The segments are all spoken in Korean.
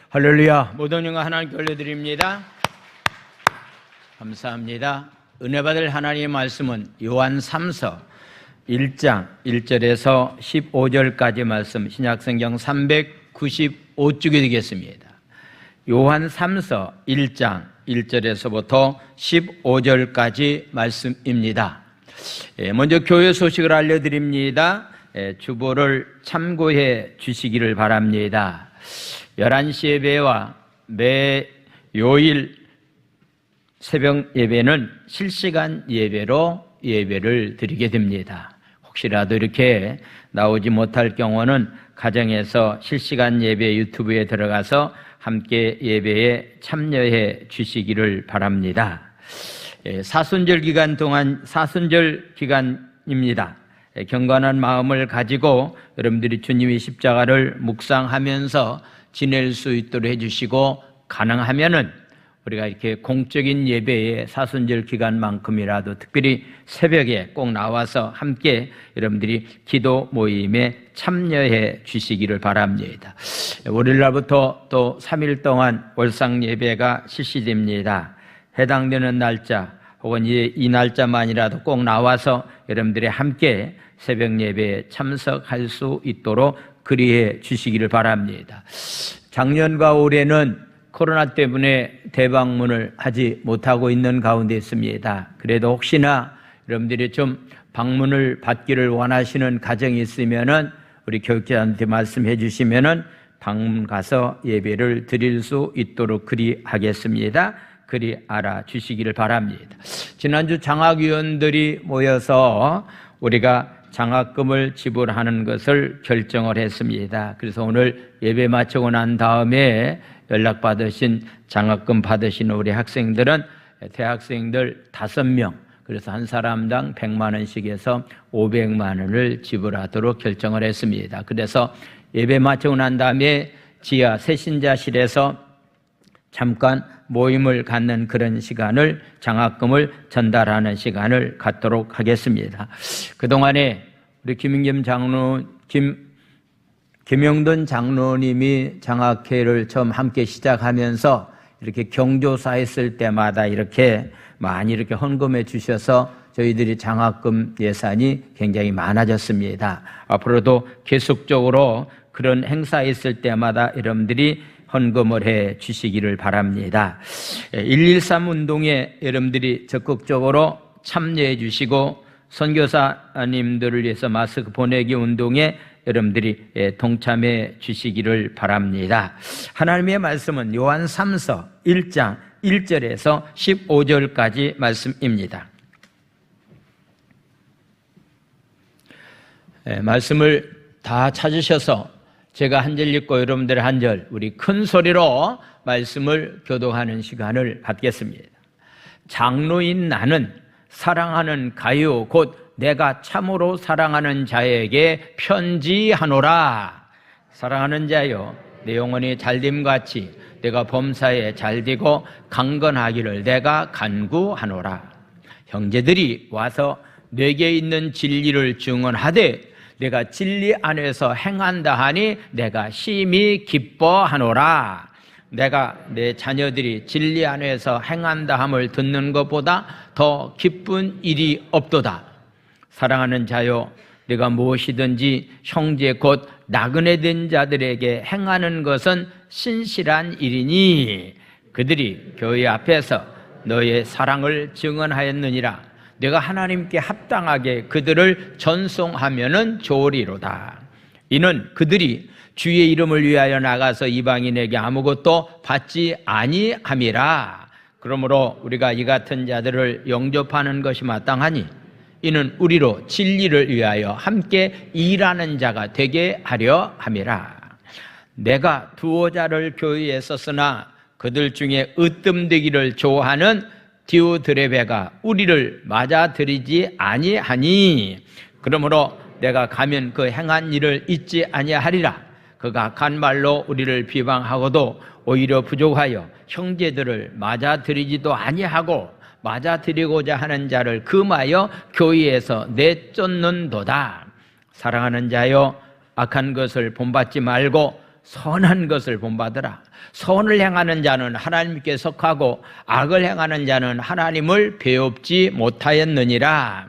할렐루야. 모든 영광 하나님께 올려드립니다. 감사합니다. 은혜 받을 하나님의 말씀은 요한 3서 1장 1절에서 15절까지 말씀, 신약성경 395쪽이 되겠습니다. 요한 3서 1장 1절에서부터 15절까지 말씀입니다. 먼저 교회 소식을 알려드립니다. 주보를 참고해 주시기를 바랍니다. 11시 예배와 매 요일 새벽 예배는 실시간 예배로 예배를 드리게 됩니다. 혹시라도 이렇게 나오지 못할 경우는 가정에서 실시간 예배 유튜브에 들어가서 함께 예배에 참여해 주시기를 바랍니다. 사순절 기간 동안 사순절 기간입니다. 경건한 마음을 가지고 여러분들이 주님의 십자가를 묵상하면서 지낼 수 있도록 해주시고, 가능하면은 우리가 이렇게 공적인 예배에 사순절 기간만큼이라도 특별히 새벽에 꼭 나와서 함께 여러분들이 기도 모임에 참여해 주시기를 바랍니다. 월요일날부터 또 3일 동안 월상 예배가 실시됩니다. 해당되는 날짜 혹은 이 날짜만이라도 꼭 나와서 여러분들이 함께 새벽 예배에 참석할 수 있도록 그리해 주시기를 바랍니다. 작년과 올해는 코로나 때문에 대방문을 하지 못하고 있는 가운데 있습니다. 그래도 혹시나 여러분들이 좀 방문을 받기를 원하시는 가정이 있으면은 우리 교육자한테 말씀해 주시면은 방문 가서 예배를 드릴 수 있도록 그리하겠습니다. 그리 알아주시기를 바랍니다. 지난주 장학위원들이 모여서 우리가 장학금을 지불하는 것을 결정을 했습니다. 그래서 오늘 예배 마치고 난 다음에 연락받으신 장학금 받으신 우리 학생들은 대학생들 5명, 그래서 한 사람당 100만 원씩 해서 500만 원을 지불하도록 결정을 했습니다. 그래서 예배 마치고 난 다음에 지하 새신자실에서 잠깐 모임을 갖는 그런 시간을, 장학금을 전달하는 시간을 갖도록 하겠습니다. 그동안에 우리 김영돈 장로님이 장학회를 처음 함께 시작하면서 이렇게 경조사 했을 때마다 이렇게 많이 이렇게 헌금해 주셔서 저희들이 장학금 예산이 굉장히 많아졌습니다. 앞으로도 계속적으로 그런 행사 있을 때마다 여러분들이 헌금을 해 주시기를 바랍니다. 113 운동에 여러분들이 적극적으로 참여해 주시고, 선교사님들을 위해서 마스크 보내기 운동에 여러분들이 동참해 주시기를 바랍니다. 하나님의 말씀은 요한 3서 1장 1절에서 15절까지 말씀입니다. 말씀을 다 찾으셔서 제가 한 절 읽고 여러분들 한 절 우리 큰 소리로 말씀을 교독하는 시간을 갖겠습니다. 장로인 나는 사랑하는 가요 곧 내가 참으로 사랑하는 자에게 편지하노라. 사랑하는 자여, 내 영혼이 잘됨같이 내가 범사에 잘되고 강건하기를 내가 간구하노라. 형제들이 와서 내게 있는 진리를 증언하되 내가 진리 안에서 행한다 하니 내가 심히 기뻐하노라. 내가 내 자녀들이 진리 안에서 행한다 함을 듣는 것보다 더 기쁜 일이 없도다. 사랑하는 자여, 내가 무엇이든지 형제 곧 나그네 된 자들에게 행하는 것은 신실한 일이니 그들이 교회 앞에서 너의 사랑을 증언하였느니라. 내가 하나님께 합당하게 그들을 전송하면은 좋으리로다. 이는 그들이 주의 이름을 위하여 나가서 이방인에게 아무것도 받지 아니함이라. 그러므로 우리가 이 같은 자들을 영접하는 것이 마땅하니 이는 우리로 진리를 위하여 함께 일하는 자가 되게 하려 함이라. 내가 두어 자를 교회에 썼으나 그들 중에 으뜸되기를 좋아하는 디오드레베가 우리를 맞아들이지 아니하니 그러므로 내가 가면 그 행한 일을 잊지 아니하리라. 그가 악한 말로 우리를 비방하고도 오히려 부족하여 형제들을 맞아들이지도 아니하고 맞아들이고자 하는 자를 금하여 교회에서 내쫓는도다. 사랑하는 자여, 악한 것을 본받지 말고 선한 것을 본받으라. 선을 행하는 자는 하나님께 속하고 악을 행하는 자는 하나님을 배웁지 못하였느니라.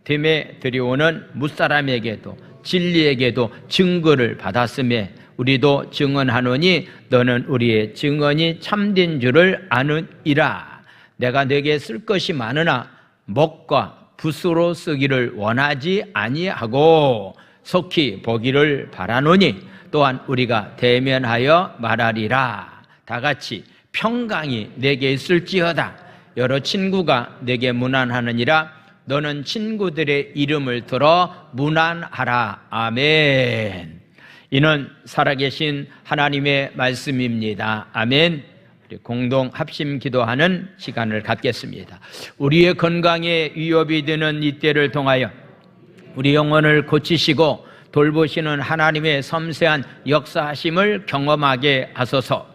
데메드리오는 무사람에게도 진리에게도 증거를 받았으며 우리도 증언하노니 너는 우리의 증언이 참된 줄을 아느니라. 내가 네게 쓸 것이 많으나 먹과 붓으로 쓰기를 원하지 아니하고 속히 보기를 바라노니 또한 우리가 대면하여 말하리라. 다 같이 평강이 내게 있을지어다. 여러 친구가 내게 문안하느니라. 너는 친구들의 이름을 들어 문안하라. 아멘. 이는 살아계신 하나님의 말씀입니다. 아멘. 우리 공동 합심 기도하는 시간을 갖겠습니다. 우리의 건강에 위협이 되는 이때를 통하여 우리 영혼을 고치시고 돌보시는 하나님의 섬세한 역사하심을 경험하게 하소서.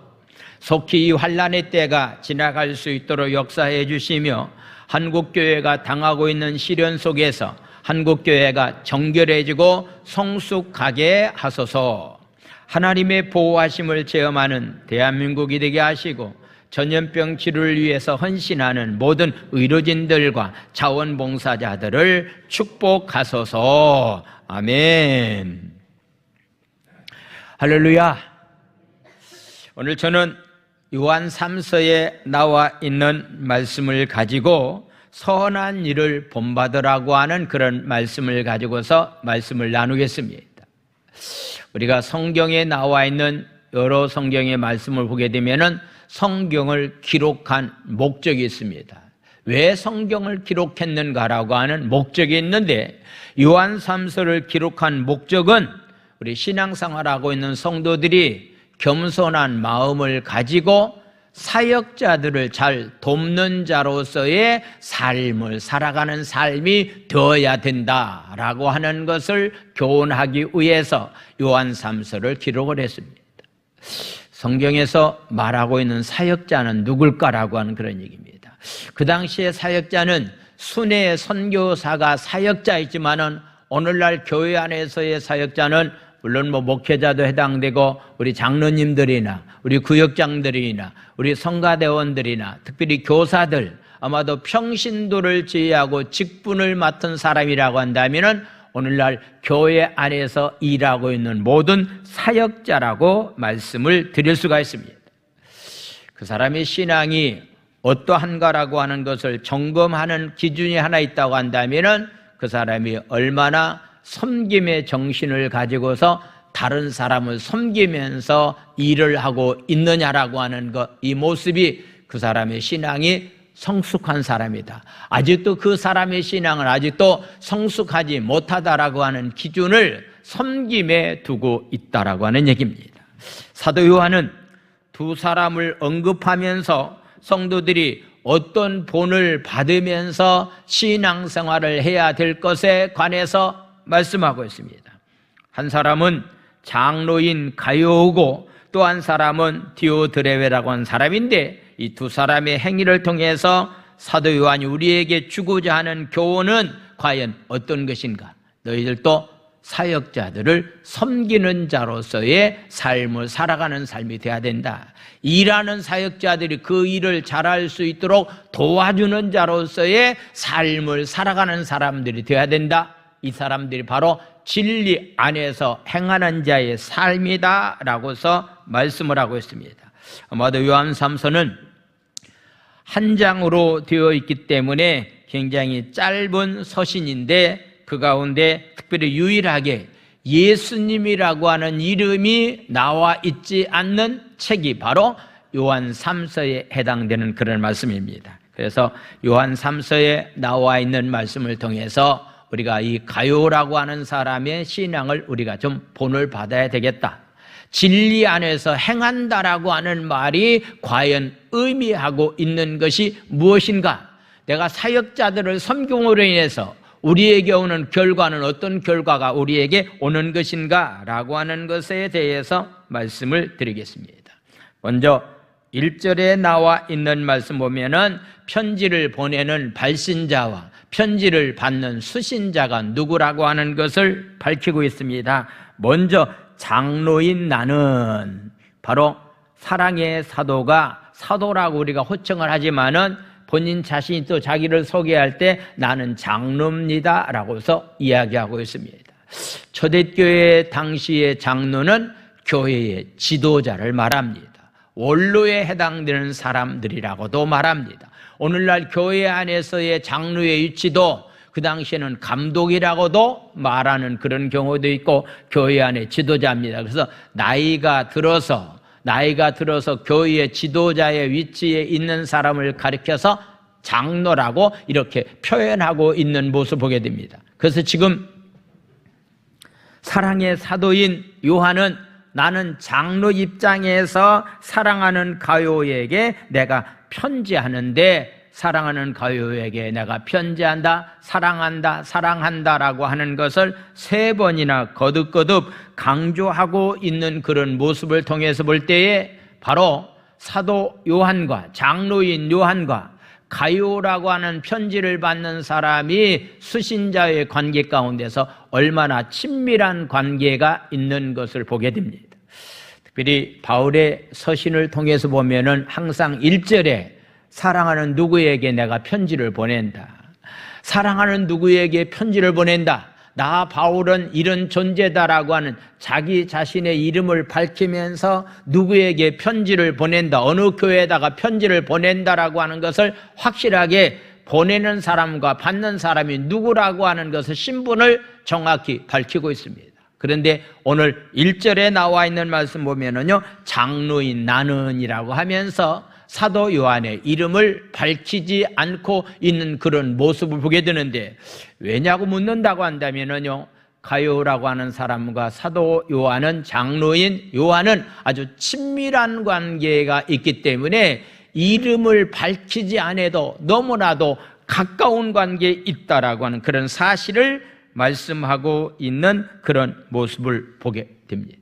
속히 이 환난의 때가 지나갈 수 있도록 역사해 주시며 한국교회가 당하고 있는 시련 속에서 한국교회가 정결해지고 성숙하게 하소서. 하나님의 보호하심을 체험하는 대한민국이 되게 하시고 전염병 치료를 위해서 헌신하는 모든 의료진들과 자원봉사자들을 축복하소서. 아멘. 할렐루야. 오늘 저는 요한 3서에 나와 있는 말씀을 가지고 선한 일을 본받으라고 하는 그런 말씀을 가지고서 말씀을 나누겠습니다. 우리가 성경에 나와 있는 여러 성경의 말씀을 보게 되면은 성경을 기록한 목적이 있습니다. 왜 성경을 기록했는가라고 하는 목적이 있는데 요한 3서를 기록한 목적은 우리 신앙생활하고 있는 성도들이 겸손한 마음을 가지고 사역자들을 잘 돕는 자로서의 삶을 살아가는 삶이 되어야 된다라고 하는 것을 교훈하기 위해서 요한 3서를 기록을 했습니다. 성경에서 말하고 있는 사역자는 누굴까라고 하는 그런 얘기입니다. 그 당시에 사역자는 순회 선교사가 사역자이지만은 오늘날 교회 안에서의 사역자는 물론 목회자도 해당되고 우리 장로님들이나 우리 구역장들이나 우리 성가대원들이나 특별히 교사들 아마도 평신도를 제외하고 직분을 맡은 사람이라고 한다면은 오늘날 교회 안에서 일하고 있는 모든 사역자라고 말씀을 드릴 수가 있습니다. 그 사람의 신앙이 어떠한가라고 하는 것을 점검하는 기준이 하나 있다고 한다면은 그 사람이 얼마나 섬김의 정신을 가지고서 다른 사람을 섬기면서 일을 하고 있느냐라고 하는 것, 이 모습이 그 사람의 신앙이 성숙한 사람이다. 아직도 그 사람의 신앙을 아직도 성숙하지 못하다라고 하는 기준을 섬김에 두고 있다라고 하는 얘기입니다. 사도 요한은 두 사람을 언급하면서 성도들이 어떤 본을 받으면서 신앙생활을 해야 될 것에 관해서 말씀하고 있습니다. 한 사람은 장로인 가요고 또 한 사람은 디오드레베라고 하는 사람인데 이 두 사람의 행위를 통해서 사도 요한이 우리에게 주고자 하는 교훈은 과연 어떤 것인가? 너희들도 사역자들을 섬기는 자로서의 삶을 살아가는 삶이 되어야 된다. 일하는 사역자들이 그 일을 잘할 수 있도록 도와주는 자로서의 삶을 살아가는 사람들이 되어야 된다. 이 사람들이 바로 진리 안에서 행하는 자의 삶이다 라고서 말씀을 하고 있습니다. 아마도 요한 3서는 한 장으로 되어 있기 때문에 굉장히 짧은 서신인데 그 가운데 특별히 유일하게 예수님이라고 하는 이름이 나와 있지 않는 책이 바로 요한 3서에 해당되는 그런 말씀입니다. 그래서 요한 3서에 나와 있는 말씀을 통해서 우리가 이 가요라고 하는 사람의 신앙을 우리가 좀 본을 받아야 되겠다. 진리 안에서 행한다라고 하는 말이 과연 의미하고 있는 것이 무엇인가? 내가 사역자들을 섬김으로 인해서 우리에게 오는 결과는 어떤 결과가 우리에게 오는 것인가? 라고 하는 것에 대해서 말씀을 드리겠습니다. 먼저 1절에 나와 있는 말씀 보면은 편지를 보내는 발신자와 편지를 받는 수신자가 누구라고 하는 것을 밝히고 있습니다. 먼저 장로인 나는, 바로 사랑의 사도가, 사도라고 우리가 호칭을 하지만은 본인 자신이 또 자기를 소개할 때 나는 장로입니다 라고서 이야기하고 있습니다. 초대교회 당시의 장로는 교회의 지도자를 말합니다. 원로에 해당되는 사람들이라고도 말합니다. 오늘날 교회 안에서의 장로의 위치도 그 당시에는 감독이라고도 말하는 그런 경우도 있고, 교회 안의 지도자입니다. 그래서 나이가 들어서 교회의 지도자의 위치에 있는 사람을 가리켜서 장로라고 이렇게 표현하고 있는 모습을 보게 됩니다. 그래서 지금 사랑의 사도인 요한은 나는 장로 입장에서 사랑하는 가요에게 내가 편지하는데, 사랑하는 가요에게 내가 편지한다, 사랑한다라고 하는 것을 3번이나 거듭거듭 강조하고 있는 그런 모습을 통해서 볼 때에, 바로 사도 요한과 장로인 요한과 가요라고 하는 편지를 받는 사람이 수신자의 관계 가운데서 얼마나 친밀한 관계가 있는 것을 보게 됩니다. 특별히 바울의 서신을 통해서 보면은 항상 1절에 사랑하는 누구에게 내가 편지를 보낸다, 사랑하는 누구에게 편지를 보낸다, 나 바울은 이런 존재다라고 하는 자기 자신의 이름을 밝히면서 누구에게 편지를 보낸다, 어느 교회에다가 편지를 보낸다라고 하는 것을 확실하게 보내는 사람과 받는 사람이 누구라고 하는 것을 신분을 정확히 밝히고 있습니다. 그런데 오늘 1절에 나와 있는 말씀 보면은요, 장로인 나는이라고 하면서 사도 요한의 이름을 밝히지 않고 있는 그런 모습을 보게 되는데, 왜냐고 묻는다고 한다면은요, 가요라고 하는 사람과 사도 요한은, 장로인 요한은 아주 친밀한 관계가 있기 때문에 이름을 밝히지 않아도 너무나도 가까운 관계에 있다라고 하는 그런 사실을 말씀하고 있는 그런 모습을 보게 됩니다.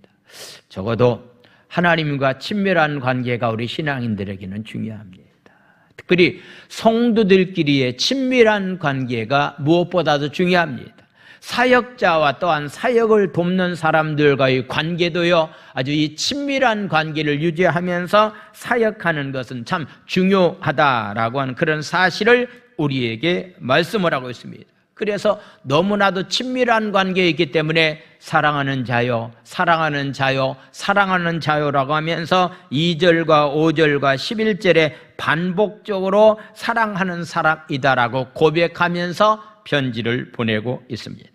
적어도 하나님과 친밀한 관계가 우리 신앙인들에게는 중요합니다. 특별히 성도들끼리의 친밀한 관계가 무엇보다도 중요합니다. 사역자와 또한 사역을 돕는 사람들과의 관계도요, 아주 이 친밀한 관계를 유지하면서 사역하는 것은 참 중요하다라고 하는 그런 사실을 우리에게 말씀을 하고 있습니다. 그래서 너무나도 친밀한 관계에 있기 때문에 사랑하는 자요, 사랑하는 자요, 사랑하는 자요라고 하면서 2절과 5절과 11절에 반복적으로 사랑하는 사람이다라고 고백하면서 편지를 보내고 있습니다.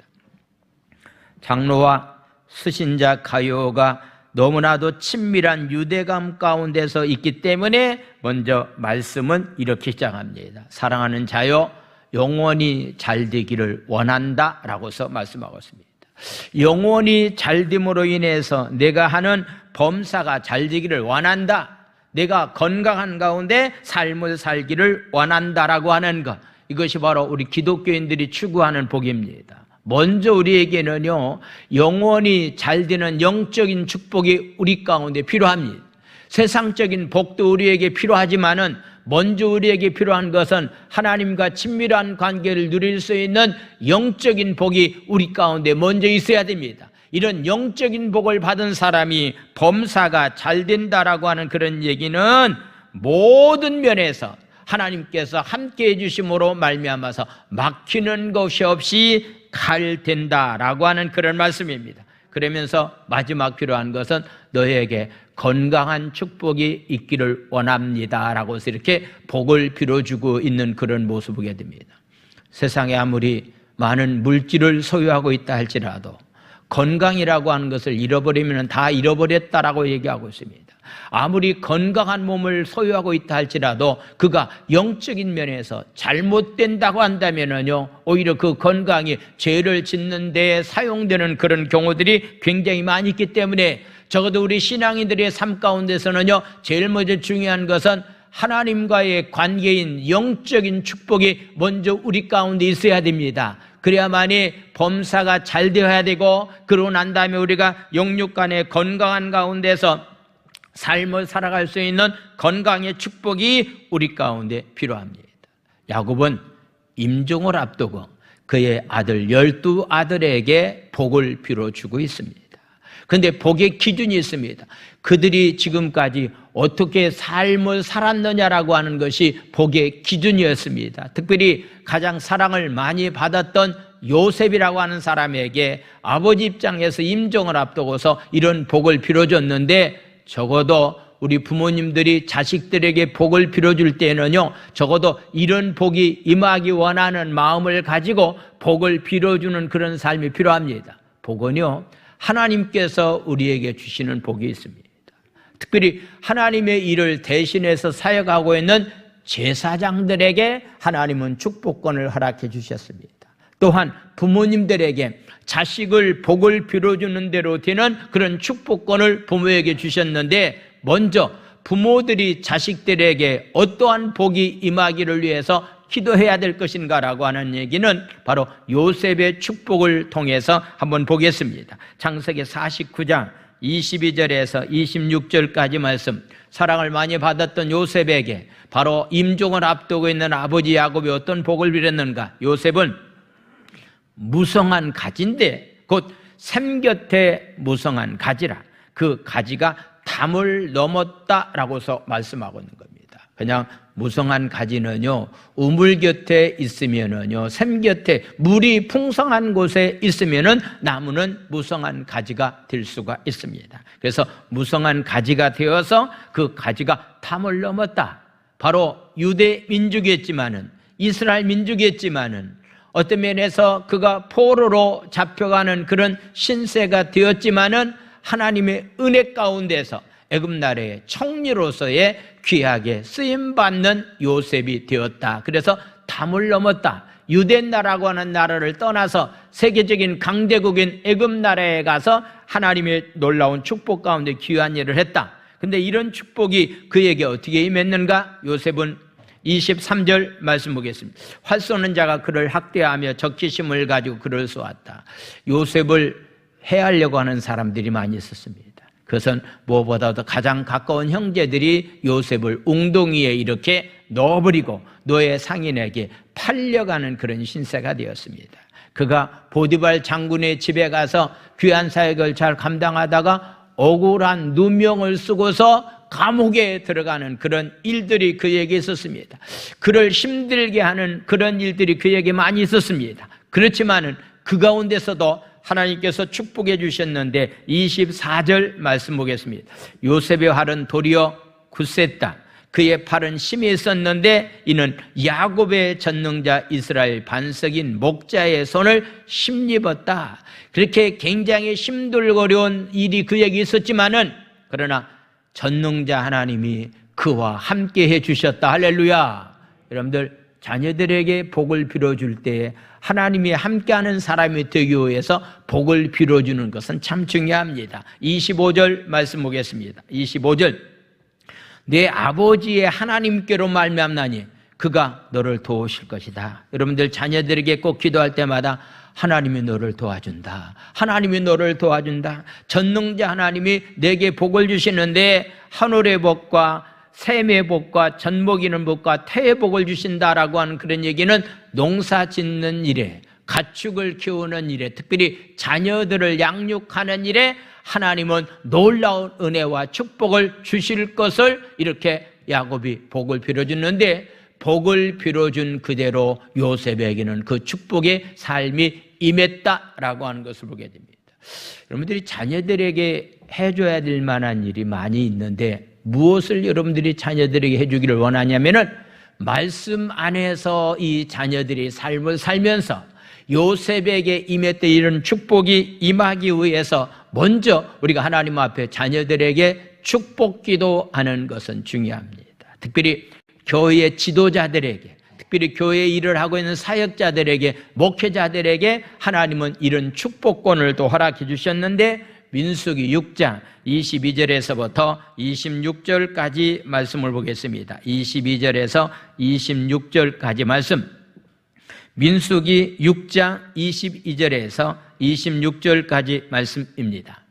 장로와 수신자 가요가 너무나도 친밀한 유대감 가운데서 있기 때문에 먼저 말씀은 이렇게 시작합니다. 사랑하는 자요, 영원히 잘 되기를 원한다라고서 말씀하고 있습니다. 영원히 잘 됨으로 인해서 내가 하는 범사가 잘 되기를 원한다, 내가 건강한 가운데 삶을 살기를 원한다라고 하는 것, 이것이 바로 우리 기독교인들이 추구하는 복입니다. 먼저 우리에게는요, 영원히 잘 되는 영적인 축복이 우리 가운데 필요합니다. 세상적인 복도 우리에게 필요하지만은 먼저 우리에게 필요한 것은 하나님과 친밀한 관계를 누릴 수 있는 영적인 복이 우리 가운데 먼저 있어야 됩니다. 이런 영적인 복을 받은 사람이 범사가 잘 된다라고 하는 그런 얘기는 모든 면에서 하나님께서 함께해 주심으로 말미암아서 막히는 것이 없이 잘 된다라고 하는 그런 말씀입니다. 그러면서 마지막 필요한 것은 너에게 건강한 축복이 있기를 원합니다라고 해서 이렇게 복을 빌어주고 있는 그런 모습을 보게 됩니다. 세상에 아무리 많은 물질을 소유하고 있다 할지라도 건강이라고 하는 것을 잃어버리면 다 잃어버렸다라고 얘기하고 있습니다. 아무리 건강한 몸을 소유하고 있다 할지라도 그가 영적인 면에서 잘못된다고 한다면은요, 오히려 그 건강이 죄를 짓는 데에 사용되는 그런 경우들이 굉장히 많이 있기 때문에 적어도 우리 신앙인들의 삶 가운데서는요, 제일 먼저 중요한 것은 하나님과의 관계인 영적인 축복이 먼저 우리 가운데 있어야 됩니다. 그래야만이 범사가 잘 되어야 되고, 그러고 난 다음에 우리가 영육간의 건강한 가운데서 삶을 살아갈 수 있는 건강의 축복이 우리 가운데 필요합니다. 야곱은 임종을 앞두고 그의 아들 12 아들에게 복을 빌어주고 있습니다. 그런데 복의 기준이 있습니다. 그들이 지금까지 어떻게 삶을 살았느냐라고 하는 것이 복의 기준이었습니다. 특별히 가장 사랑을 많이 받았던 요셉이라고 하는 사람에게 아버지 입장에서 임종을 앞두고서 이런 복을 빌어줬는데, 적어도 우리 부모님들이 자식들에게 복을 빌어줄 때는요, 적어도 이런 복이 임하기 원하는 마음을 가지고 복을 빌어주는 그런 삶이 필요합니다. 복은요, 하나님께서 우리에게 주시는 복이 있습니다. 특별히 하나님의 일을 대신해서 사역하고 있는 제사장들에게 하나님은 축복권을 허락해 주셨습니다. 또한 부모님들에게 자식을 복을 빌어주는 대로 되는 그런 축복권을 부모에게 주셨는데, 먼저 부모들이 자식들에게 어떠한 복이 임하기를 위해서 기도해야 될 것인가라고 하는 얘기는 바로 요셉의 축복을 통해서 한번 보겠습니다. 창세기 49장 22절에서 26절까지 말씀, 사랑을 많이 받았던 요셉에게 바로 임종을 앞두고 있는 아버지 야곱이 어떤 복을 빌었는가? 요셉은 무성한 가지인데, 곧 샘 곁에 무성한 가지라, 그 가지가 담을 넘었다라고서 말씀하고 있는 겁니다. 그냥 무성한 가지는요, 우물 곁에 있으면은요, 샘 곁에 물이 풍성한 곳에 있으면은 나무는 무성한 가지가 될 수가 있습니다. 그래서 무성한 가지가 되어서 그 가지가 담을 넘었다. 바로 유대 민족이었지만은, 이스라엘 민족이었지만은, 어떤 면에서 그가 포로로 잡혀가는 그런 신세가 되었지만은 하나님의 은혜 가운데서 애굽 나라의 총리로서의 귀하게 쓰임받는 요셉이 되었다. 그래서 담을 넘었다. 유대 나라고 하는 나라를 떠나서 세계적인 강대국인 애굽 나라에 가서 하나님의 놀라운 축복 가운데 귀한 일을 했다. 근데 이런 축복이 그에게 어떻게 임했는가? 요셉은 23절 말씀 보겠습니다. 활 쏘는 자가 그를 학대하며 적기심을 가지고 그를 쏘았다. 요셉을 해하려고 하는 사람들이 많이 있었습니다. 그것은 무엇보다도 가장 가까운 형제들이 요셉을 웅덩이에 이렇게 넣어버리고 노예 상인에게 팔려가는 그런 신세가 되었습니다. 그가 보디발 장군의 집에 가서 귀한 사역을 잘 감당하다가 억울한 누명을 쓰고서 감옥에 들어가는 그런 일들이 그에게 있었습니다. 그를 힘들게 하는 그런 일들이 그에게 많이 있었습니다. 그렇지만은 그 가운데서도 하나님께서 축복해 주셨는데 24절 말씀 보겠습니다. 요셉의 활은 도리어 굳셌다. 그의 팔은 심히 있었는데 이는 야곱의 전능자 이스라엘 반석인 목자의 손을 힘입었다. 그렇게 굉장히 힘들고려운 일이 그에게 있었지만은, 그러나 전능자 하나님이 그와 함께 해 주셨다. 할렐루야. 여러분들, 자녀들에게 복을 빌어줄 때 하나님이 함께하는 사람이 되기 위해서 복을 빌어주는 것은 참 중요합니다. 25절 말씀 보겠습니다. 25절, 내 아버지의 하나님께로 말미암나니 그가 너를 도우실 것이다. 여러분들, 자녀들에게 꼭 기도할 때마다 하나님이 너를 도와준다. 하나님이 너를 도와준다. 전능자 하나님이 내게 복을 주시는데 하늘의 복과 샘의 복과 젖먹이는 복과 태의 복을 주신다라고 하는 그런 얘기는 농사 짓는 일에, 가축을 키우는 일에, 특별히 자녀들을 양육하는 일에 하나님은 놀라운 은혜와 축복을 주실 것을 이렇게 야곱이 복을 빌어주는데, 복을 빌어준 그대로 요셉에게는 그 축복의 삶이 임했다라고 하는 것을 보게 됩니다. 여러분들이 자녀들에게 해줘야 될 만한 일이 많이 있는데 무엇을 여러분들이 자녀들에게 해주기를 원하냐면은, 말씀 안에서 이 자녀들이 삶을 살면서 요셉에게 임했던 이런 축복이 임하기 위해서 먼저 우리가 하나님 앞에 자녀들에게 축복 기도하는 것은 중요합니다. 특별히 교회의 지도자들에게, 특별히 교회에 일을 하고 있는 사역자들에게, 목회자들에게 하나님은 이런 축복권을 또 허락해 주셨는데, 민수기 6장 22절에서부터 26절까지 말씀을 보겠습니다. 22절에서 26절까지 말씀, 민수기 6장 22절에서 26절까지 말씀입니다.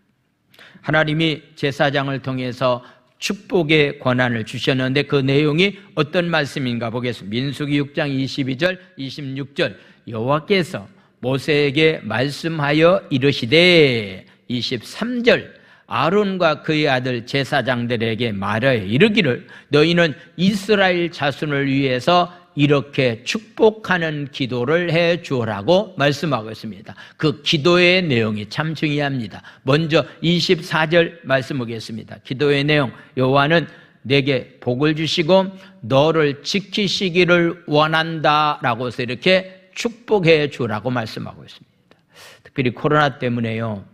하나님이 제사장을 통해서 축복의 권한을 주셨는데 그 내용이 어떤 말씀인가 보겠습니다. 민수기 6장 22절 26절, 여호와께서 모세에게 말씀하여 이르시되, 23절 아론과 그의 아들 제사장들에게 말하여 이르기를 너희는 이스라엘 자손을 위해서 이렇게 축복하는 기도를 해 주오라고 말씀하고 있습니다. 그 기도의 내용이 참 중요합니다. 먼저 24절 말씀 보겠습니다. 기도의 내용, 여호와는 내게 복을 주시고 너를 지키시기를 원한다라고 해서 이렇게 축복해 주라고 말씀하고 있습니다. 특별히 코로나 때문에요,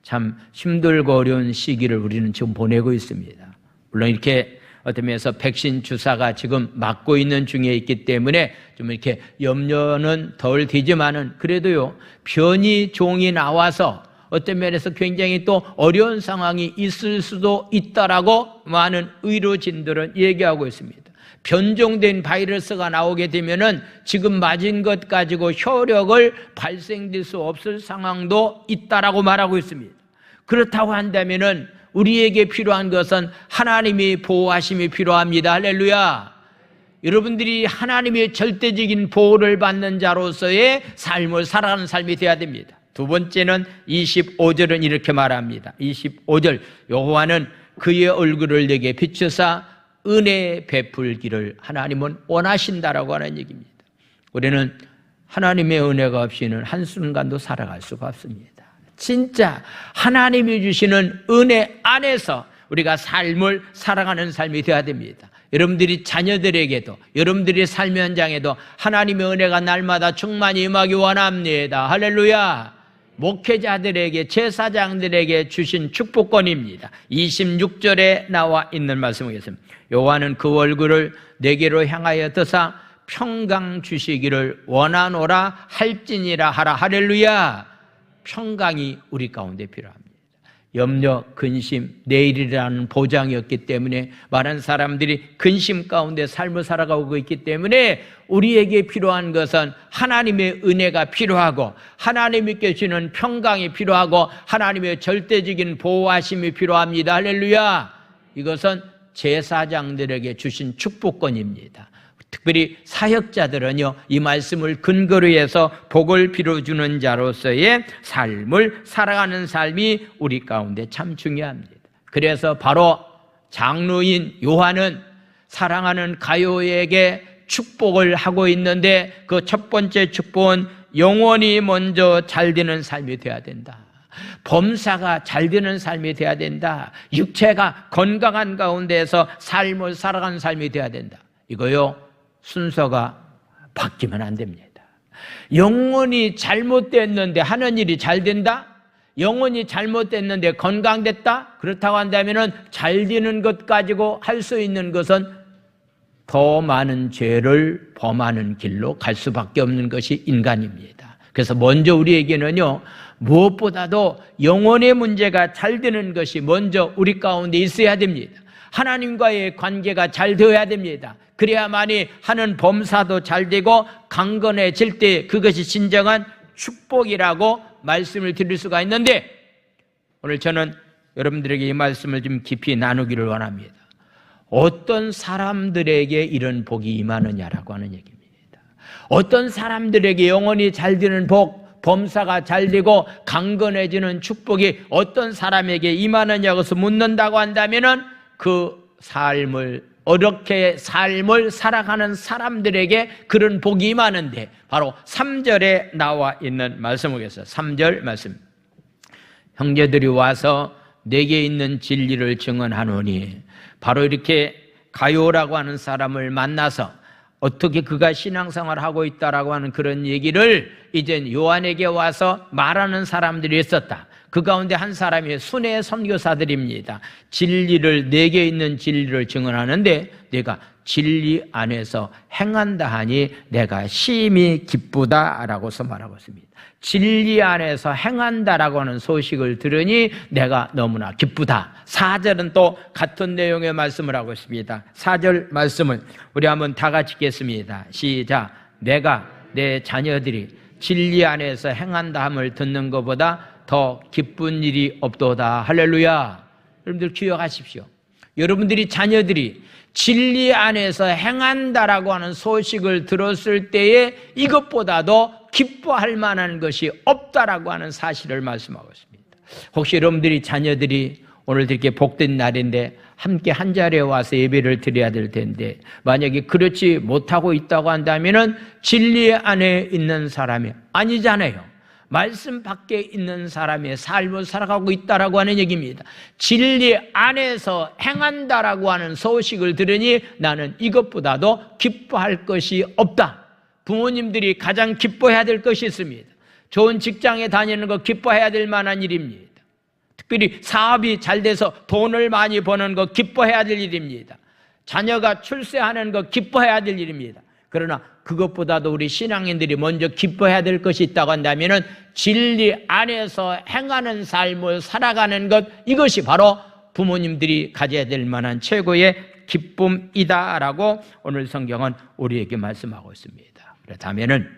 참 힘들고 어려운 시기를 우리는 지금 보내고 있습니다. 물론 이렇게 어떤 면에서 백신 주사가 지금 맞고 있는 중에 있기 때문에 좀 이렇게 염려는 덜 되지만은 그래도요, 변이 종이 나와서 어떤 면에서 굉장히 또 어려운 상황이 있을 수도 있다라고 많은 의료진들은 얘기하고 있습니다. 변종된 바이러스가 나오게 되면은 지금 맞은 것 가지고 효력을 발생될 수 없을 상황도 있다라고 말하고 있습니다. 그렇다고 한다면은 우리에게 필요한 것은 하나님의 보호하심이 필요합니다. 할렐루야. 여러분들이 하나님의 절대적인 보호를 받는 자로서의 삶을 살아가는 삶이 되어야 됩니다. 두 번째는 25절은 이렇게 말합니다. 25절 여호와는 그의 얼굴을 내게 비추사 은혜 베풀기를 하나님은 원하신다라고 하는 얘기입니다. 우리는 하나님의 은혜가 없이는 한순간도 살아갈 수가 없습니다. 진짜 하나님이 주시는 은혜 안에서 우리가 삶을 살아가는 삶이 되어야 됩니다. 여러분들이 자녀들에게도 여러분들의 삶 현장에도 하나님의 은혜가 날마다 충만히 임하기 원합니다. 할렐루야. 목회자들에게 제사장들에게 주신 축복권입니다. 26절에 나와 있는 말씀이겠습니다. 여호와는 그 얼굴을 내게로 향하여 드사 평강 주시기를 원하노라 할지니라 하라. 할렐루야. 평강이 우리 가운데 필요합니다. 염려, 근심, 내일이라는 보장이 없기 때문에 많은 사람들이 근심 가운데 삶을 살아가고 있기 때문에 우리에게 필요한 것은 하나님의 은혜가 필요하고 하나님께 주는 평강이 필요하고 하나님의 절대적인 보호하심이 필요합니다. 할렐루야. 이것은 제사장들에게 주신 축복권입니다. 특별히 사역자들은요, 이 말씀을 근거로 해서 복을 빌어주는 자로서의 삶을 살아가는 삶이 우리 가운데 참 중요합니다. 그래서 바로 장로인 요한은 사랑하는 가요에게 축복을 하고 있는데 그 첫 번째 축복은 영혼이 먼저 잘 되는 삶이 되어야 된다. 범사가 잘 되는 삶이 되어야 된다. 육체가 건강한 가운데에서 삶을 살아가는 삶이 되어야 된다. 이거요, 순서가 바뀌면 안 됩니다. 영혼이 잘못됐는데 하는 일이 잘 된다? 영혼이 잘못됐는데 건강됐다? 그렇다고 한다면 잘 되는 것 가지고 할 수 있는 것은 더 많은 죄를 범하는 길로 갈 수밖에 없는 것이 인간입니다. 그래서 먼저 우리에게는요, 무엇보다도 영혼의 문제가 잘 되는 것이 먼저 우리 가운데 있어야 됩니다. 하나님과의 관계가 잘 되어야 됩니다. 그래야만이 하는 범사도 잘 되고 강건해질 때 그것이 진정한 축복이라고 말씀을 드릴 수가 있는데, 오늘 저는 여러분들에게 이 말씀을 좀 깊이 나누기를 원합니다. 어떤 사람들에게 이런 복이 임하느냐라고 하는 얘기입니다. 어떤 사람들에게 영혼이 잘 되는 복, 범사가 잘 되고 강건해지는 축복이 어떤 사람에게 임하느냐고 해서 묻는다고 한다면은 그 삶을 어렵게 삶을 살아가는 사람들에게 그런 복이 임하는데 바로 3절에 나와 있는 말씀이겠어요. 3절 말씀. 형제들이 와서 내게 있는 진리를 증언하노니, 바로 이렇게 가요라고 하는 사람을 만나서 어떻게 그가 신앙생활을 하고 있다라고 하는 그런 얘기를 이제 요한에게 와서 말하는 사람들이 있었다. 그 가운데 한 사람이 순회 선교사들입니다. 진리를, 내게 있는 진리를 증언하는데 내가 진리 안에서 행한다 하니 내가 심히 기쁘다라고서 말하고 있습니다. 진리 안에서 행한다라고 하는 소식을 들으니 내가 너무나 기쁘다. 4절은 또 같은 내용의 말씀을 하고 있습니다. 4절 말씀을 우리 한번 다 같이 읽겠습니다. 시작. 내가 내 자녀들이 진리 안에서 행한다 함을 듣는 것보다 더 기쁜 일이 없도다. 할렐루야. 여러분들 기억하십시오. 여러분들이 자녀들이 진리 안에서 행한다라고 하는 소식을 들었을 때에 이것보다도 기뻐할 만한 것이 없다라고 하는 사실을 말씀하고 있습니다. 혹시 여러분들이 자녀들이 오늘 이렇게 복된 날인데 함께 한 자리에 와서 예배를 드려야 될 텐데 만약에 그렇지 못하고 있다고 한다면 진리 안에 있는 사람이 아니잖아요. 말씀 밖에 있는 사람의 삶을 살아가고 있다라고 하는 얘기입니다. 진리 안에서 행한다라고 하는 소식을 들으니 나는 이것보다도 기뻐할 것이 없다. 부모님들이 가장 기뻐해야 될 것이 있습니다. 좋은 직장에 다니는 거 기뻐해야 될 만한 일입니다. 특별히 사업이 잘 돼서 돈을 많이 버는 거 기뻐해야 될 일입니다. 자녀가 출세하는 거 기뻐해야 될 일입니다. 그러나 그것보다도 우리 신앙인들이 먼저 기뻐해야 될 것이 있다고 한다면 진리 안에서 행하는 삶을 살아가는 것, 이것이 바로 부모님들이 가져야 될 만한 최고의 기쁨이다라고 오늘 성경은 우리에게 말씀하고 있습니다. 그렇다면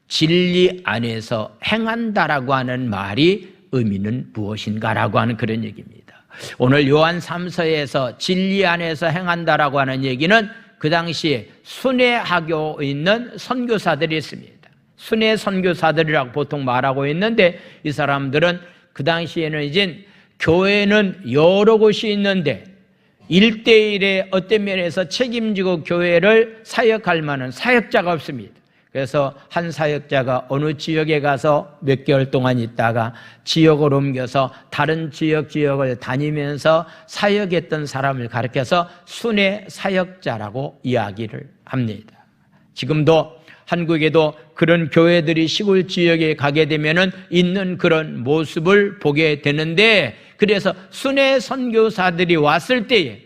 진리 안에서 행한다라고 하는 말이 의미는 무엇인가라고 하는 그런 얘기입니다. 오늘 요한 3서에서 진리 안에서 행한다라고 하는 얘기는 그 당시에 순회하고 있는 선교사들이 있습니다. 순회 선교사들이라고 보통 말하고 있는데 이 사람들은 그 당시에는 이제 교회는 여러 곳이 있는데 1대1의 어떤 면에서 책임지고 교회를 사역할 만한 사역자가 없습니다. 그래서 한 사역자가 어느 지역에 가서 몇 개월 동안 있다가 지역을 옮겨서 다른 지역을 다니면서 사역했던 사람을 가르쳐서 순회 사역자라고 이야기를 합니다. 지금도 한국에도 그런 교회들이 시골 지역에 가게 되면은 있는 그런 모습을 보게 되는데, 그래서 순회 선교사들이 왔을 때에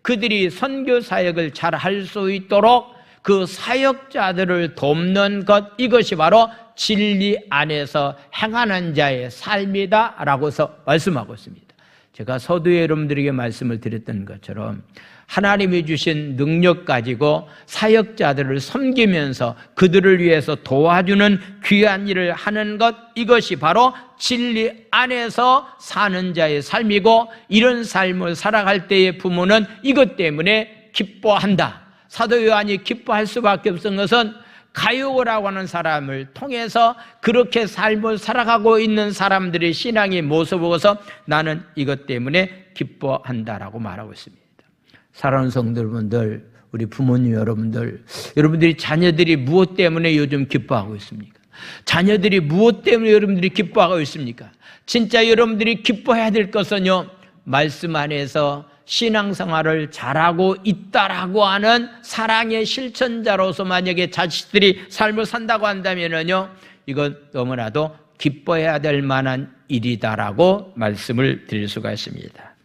그들이 선교 사역을 잘 할 수 있도록 그 사역자들을 돕는 것, 이것이 바로 진리 안에서 행하는 자의 삶이다라고서 말씀하고 있습니다. 제가 서두에 여러분들에게 말씀을 드렸던 것처럼 하나님이 주신 능력 가지고 사역자들을 섬기면서 그들을 위해서 도와주는 귀한 일을 하는 것, 이것이 바로 진리 안에서 사는 자의 삶이고, 이런 삶을 살아갈 때의 부모는 이것 때문에 기뻐한다. 사도 요한이 기뻐할 수밖에 없는 것은 가룟이라고 하는 사람을 통해서 그렇게 삶을 살아가고 있는 사람들의 신앙의 모습을 보고서 나는 이것 때문에 기뻐한다라고 말하고 있습니다. 사랑하는 성도 여러분들, 우리 부모님 여러분들이 자녀들이 무엇 때문에 요즘 기뻐하고 있습니까? 자녀들이 무엇 때문에 여러분들이 기뻐하고 있습니까? 진짜 여러분들이 기뻐해야 될 것은요, 말씀 안에서 신앙생활을 잘하고 있다라고 하는 사랑의 실천자로서 만약에 자식들이 삶을 산다고 한다면요, 이건 너무나도 기뻐해야 될 만한 일이다라고 말씀을 드릴 수가 있습니다.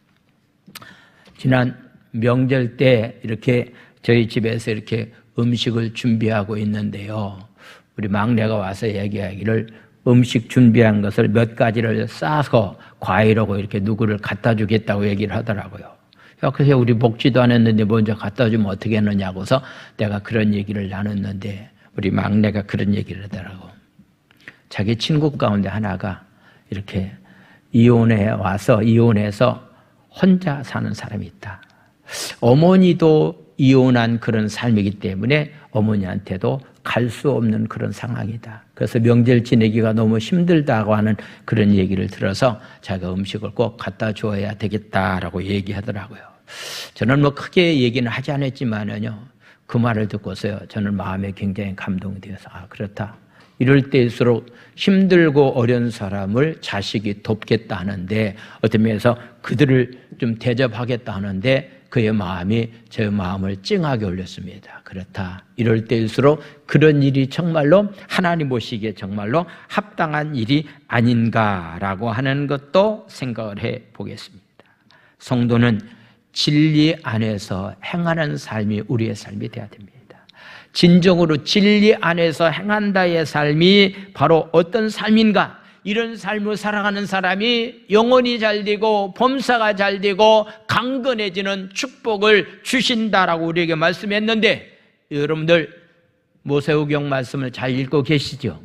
지난 명절 때 이렇게 저희 집에서 이렇게 음식을 준비하고 있는데요, 우리 막내가 와서 얘기하기를 음식 준비한 것을 몇 가지를 싸서 과일하고 이렇게 누구를 갖다 주겠다고 얘기를 하더라고요. 그래서 우리 먹지도 않았는데 먼저 갖다 주면 어떻게 하느냐고서 내가 그런 얘기를 나눴는데 우리 막내가 그런 얘기를 하더라고. 자기 친구 가운데 하나가 이렇게 이혼해서 혼자 사는 사람이 있다. 어머니도 이혼한 그런 삶이기 때문에 어머니한테도 갈 수 없는 그런 상황이다. 그래서 명절 지내기가 너무 힘들다고 하는 그런 얘기를 들어서 자기가 음식을 꼭 갖다 줘야 되겠다라고 얘기하더라고요. 저는 뭐 크게 얘기는 하지 않았지만요, 그 말을 듣고서요, 저는 마음에 굉장히 감동이 되어서, 그렇다. 이럴 때일수록 힘들고 어려운 사람을 자식이 돕겠다 하는데, 어떤 면에서 그들을 좀 대접하겠다 하는데 그의 마음이 제 마음을 찡하게 올렸습니다. 그렇다. 이럴 때일수록 그런 일이 정말로 하나님 보시기에 정말로 합당한 일이 아닌가라고 하는 것도 생각을 해 보겠습니다. 성도는 진리 안에서 행하는 삶이 우리의 삶이 되어야 됩니다. 진정으로 진리 안에서 행한다의 삶이 바로 어떤 삶인가? 이런 삶을 살아가는 사람이 영혼이 잘 되고 범사가 잘 되고 강건해지는 축복을 주신다라고 우리에게 말씀했는데, 여러분들 모세오경 말씀을 잘 읽고 계시죠?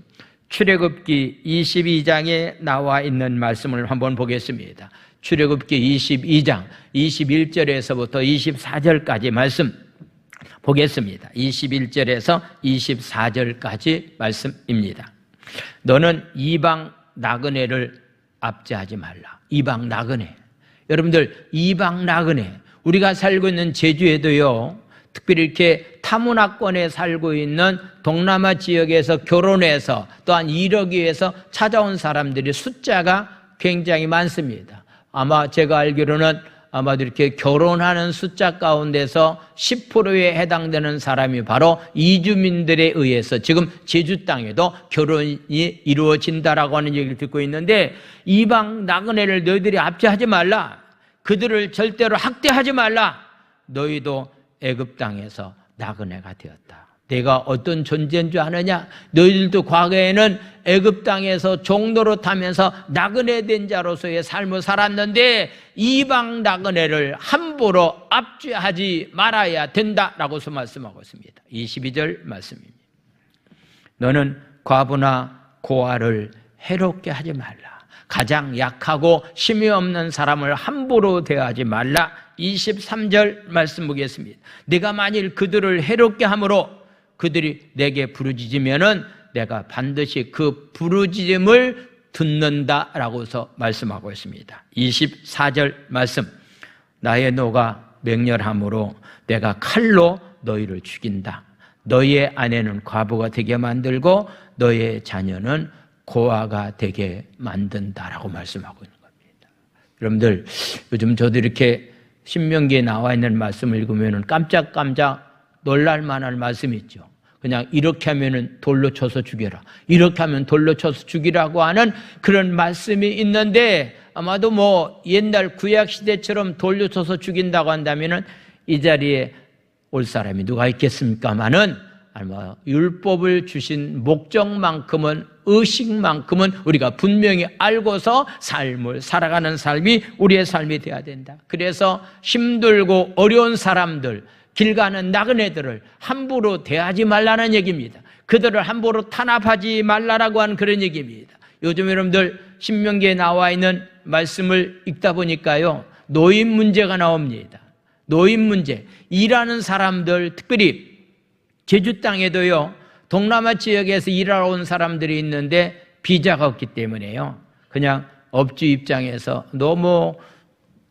출애굽기 22장에 나와 있는 말씀을 한번 보겠습니다. 출애굽기 22장 21절에서부터 24절까지 말씀 보겠습니다. 21절에서 24절까지 말씀입니다. 너는 이방 나그네를 압제하지 말라. 이방 나그네. 여러분들, 이방 나그네. 우리가 살고 있는 제주에도요, 특별히 이렇게 타문화권에 살고 있는 동남아 지역에서 결혼해서 또한 일하기 위해서 찾아온 사람들이 숫자가 굉장히 많습니다. 아마 제가 알기로는 아마도 이렇게 결혼하는 숫자 가운데서 10%에 해당되는 사람이 바로 이주민들에 의해서 지금 제주 땅에도 결혼이 이루어진다라고 하는 얘기를 듣고 있는데, 이방 나그네를 너희들이 압제하지 말라. 그들을 절대로 학대하지 말라. 너희도 애굽 땅에서 나그네가 되었다. 내가 어떤 존재인 줄 아느냐? 너희들도 과거에는 애굽 땅에서 종로로 타면서 나그네 된 자로서의 삶을 살았는데 이방 나그네를 함부로 압제하지 말아야 된다라고 말씀하고 있습니다. 22절 말씀입니다. 너는 과부나 고아를 해롭게 하지 말라. 가장 약하고 힘이 없는 사람을 함부로 대하지 말라. 23절 말씀 보겠습니다. 내가 만일 그들을 해롭게 함으로 그들이 내게 부르짖으면은 내가 반드시 그 부르짖음을 듣는다라고서 말씀하고 있습니다. 24절 말씀. 나의 노가 맹렬함으로 내가 칼로 너희를 죽인다. 너희의 아내는 과부가 되게 만들고 너희의 자녀는 고아가 되게 만든다라고 말씀하고 있는 겁니다. 여러분들, 요즘 저도 이렇게 신명기에 나와 있는 말씀을 읽으면 깜짝깜짝 놀랄 만한 말씀이 있죠. 그냥 이렇게 하면은 돌로 쳐서 죽여라, 이렇게 하면 돌로 쳐서 죽이라고 하는 그런 말씀이 있는데, 아마도 뭐 옛날 구약 시대처럼 돌로 쳐서 죽인다고 한다면은 이 자리에 올 사람이 누가 있겠습니까마는 아마 율법을 주신 목적만큼은, 의식만큼은 우리가 분명히 알고서 삶을 살아가는 삶이 우리의 삶이 되어야 된다. 그래서 힘들고 어려운 사람들, 길 가는 나그네들을 함부로 대하지 말라는 얘기입니다. 그들을 함부로 탄압하지 말라라고 하는 그런 얘기입니다. 요즘 여러분들 신명기에 나와 있는 말씀을 읽다 보니까요, 노인 문제가 나옵니다. 노인 문제. 일하는 사람들, 특별히 제주 땅에도요, 동남아 지역에서 일하러 온 사람들이 있는데 비자가 없기 때문에요, 그냥 업주 입장에서 너무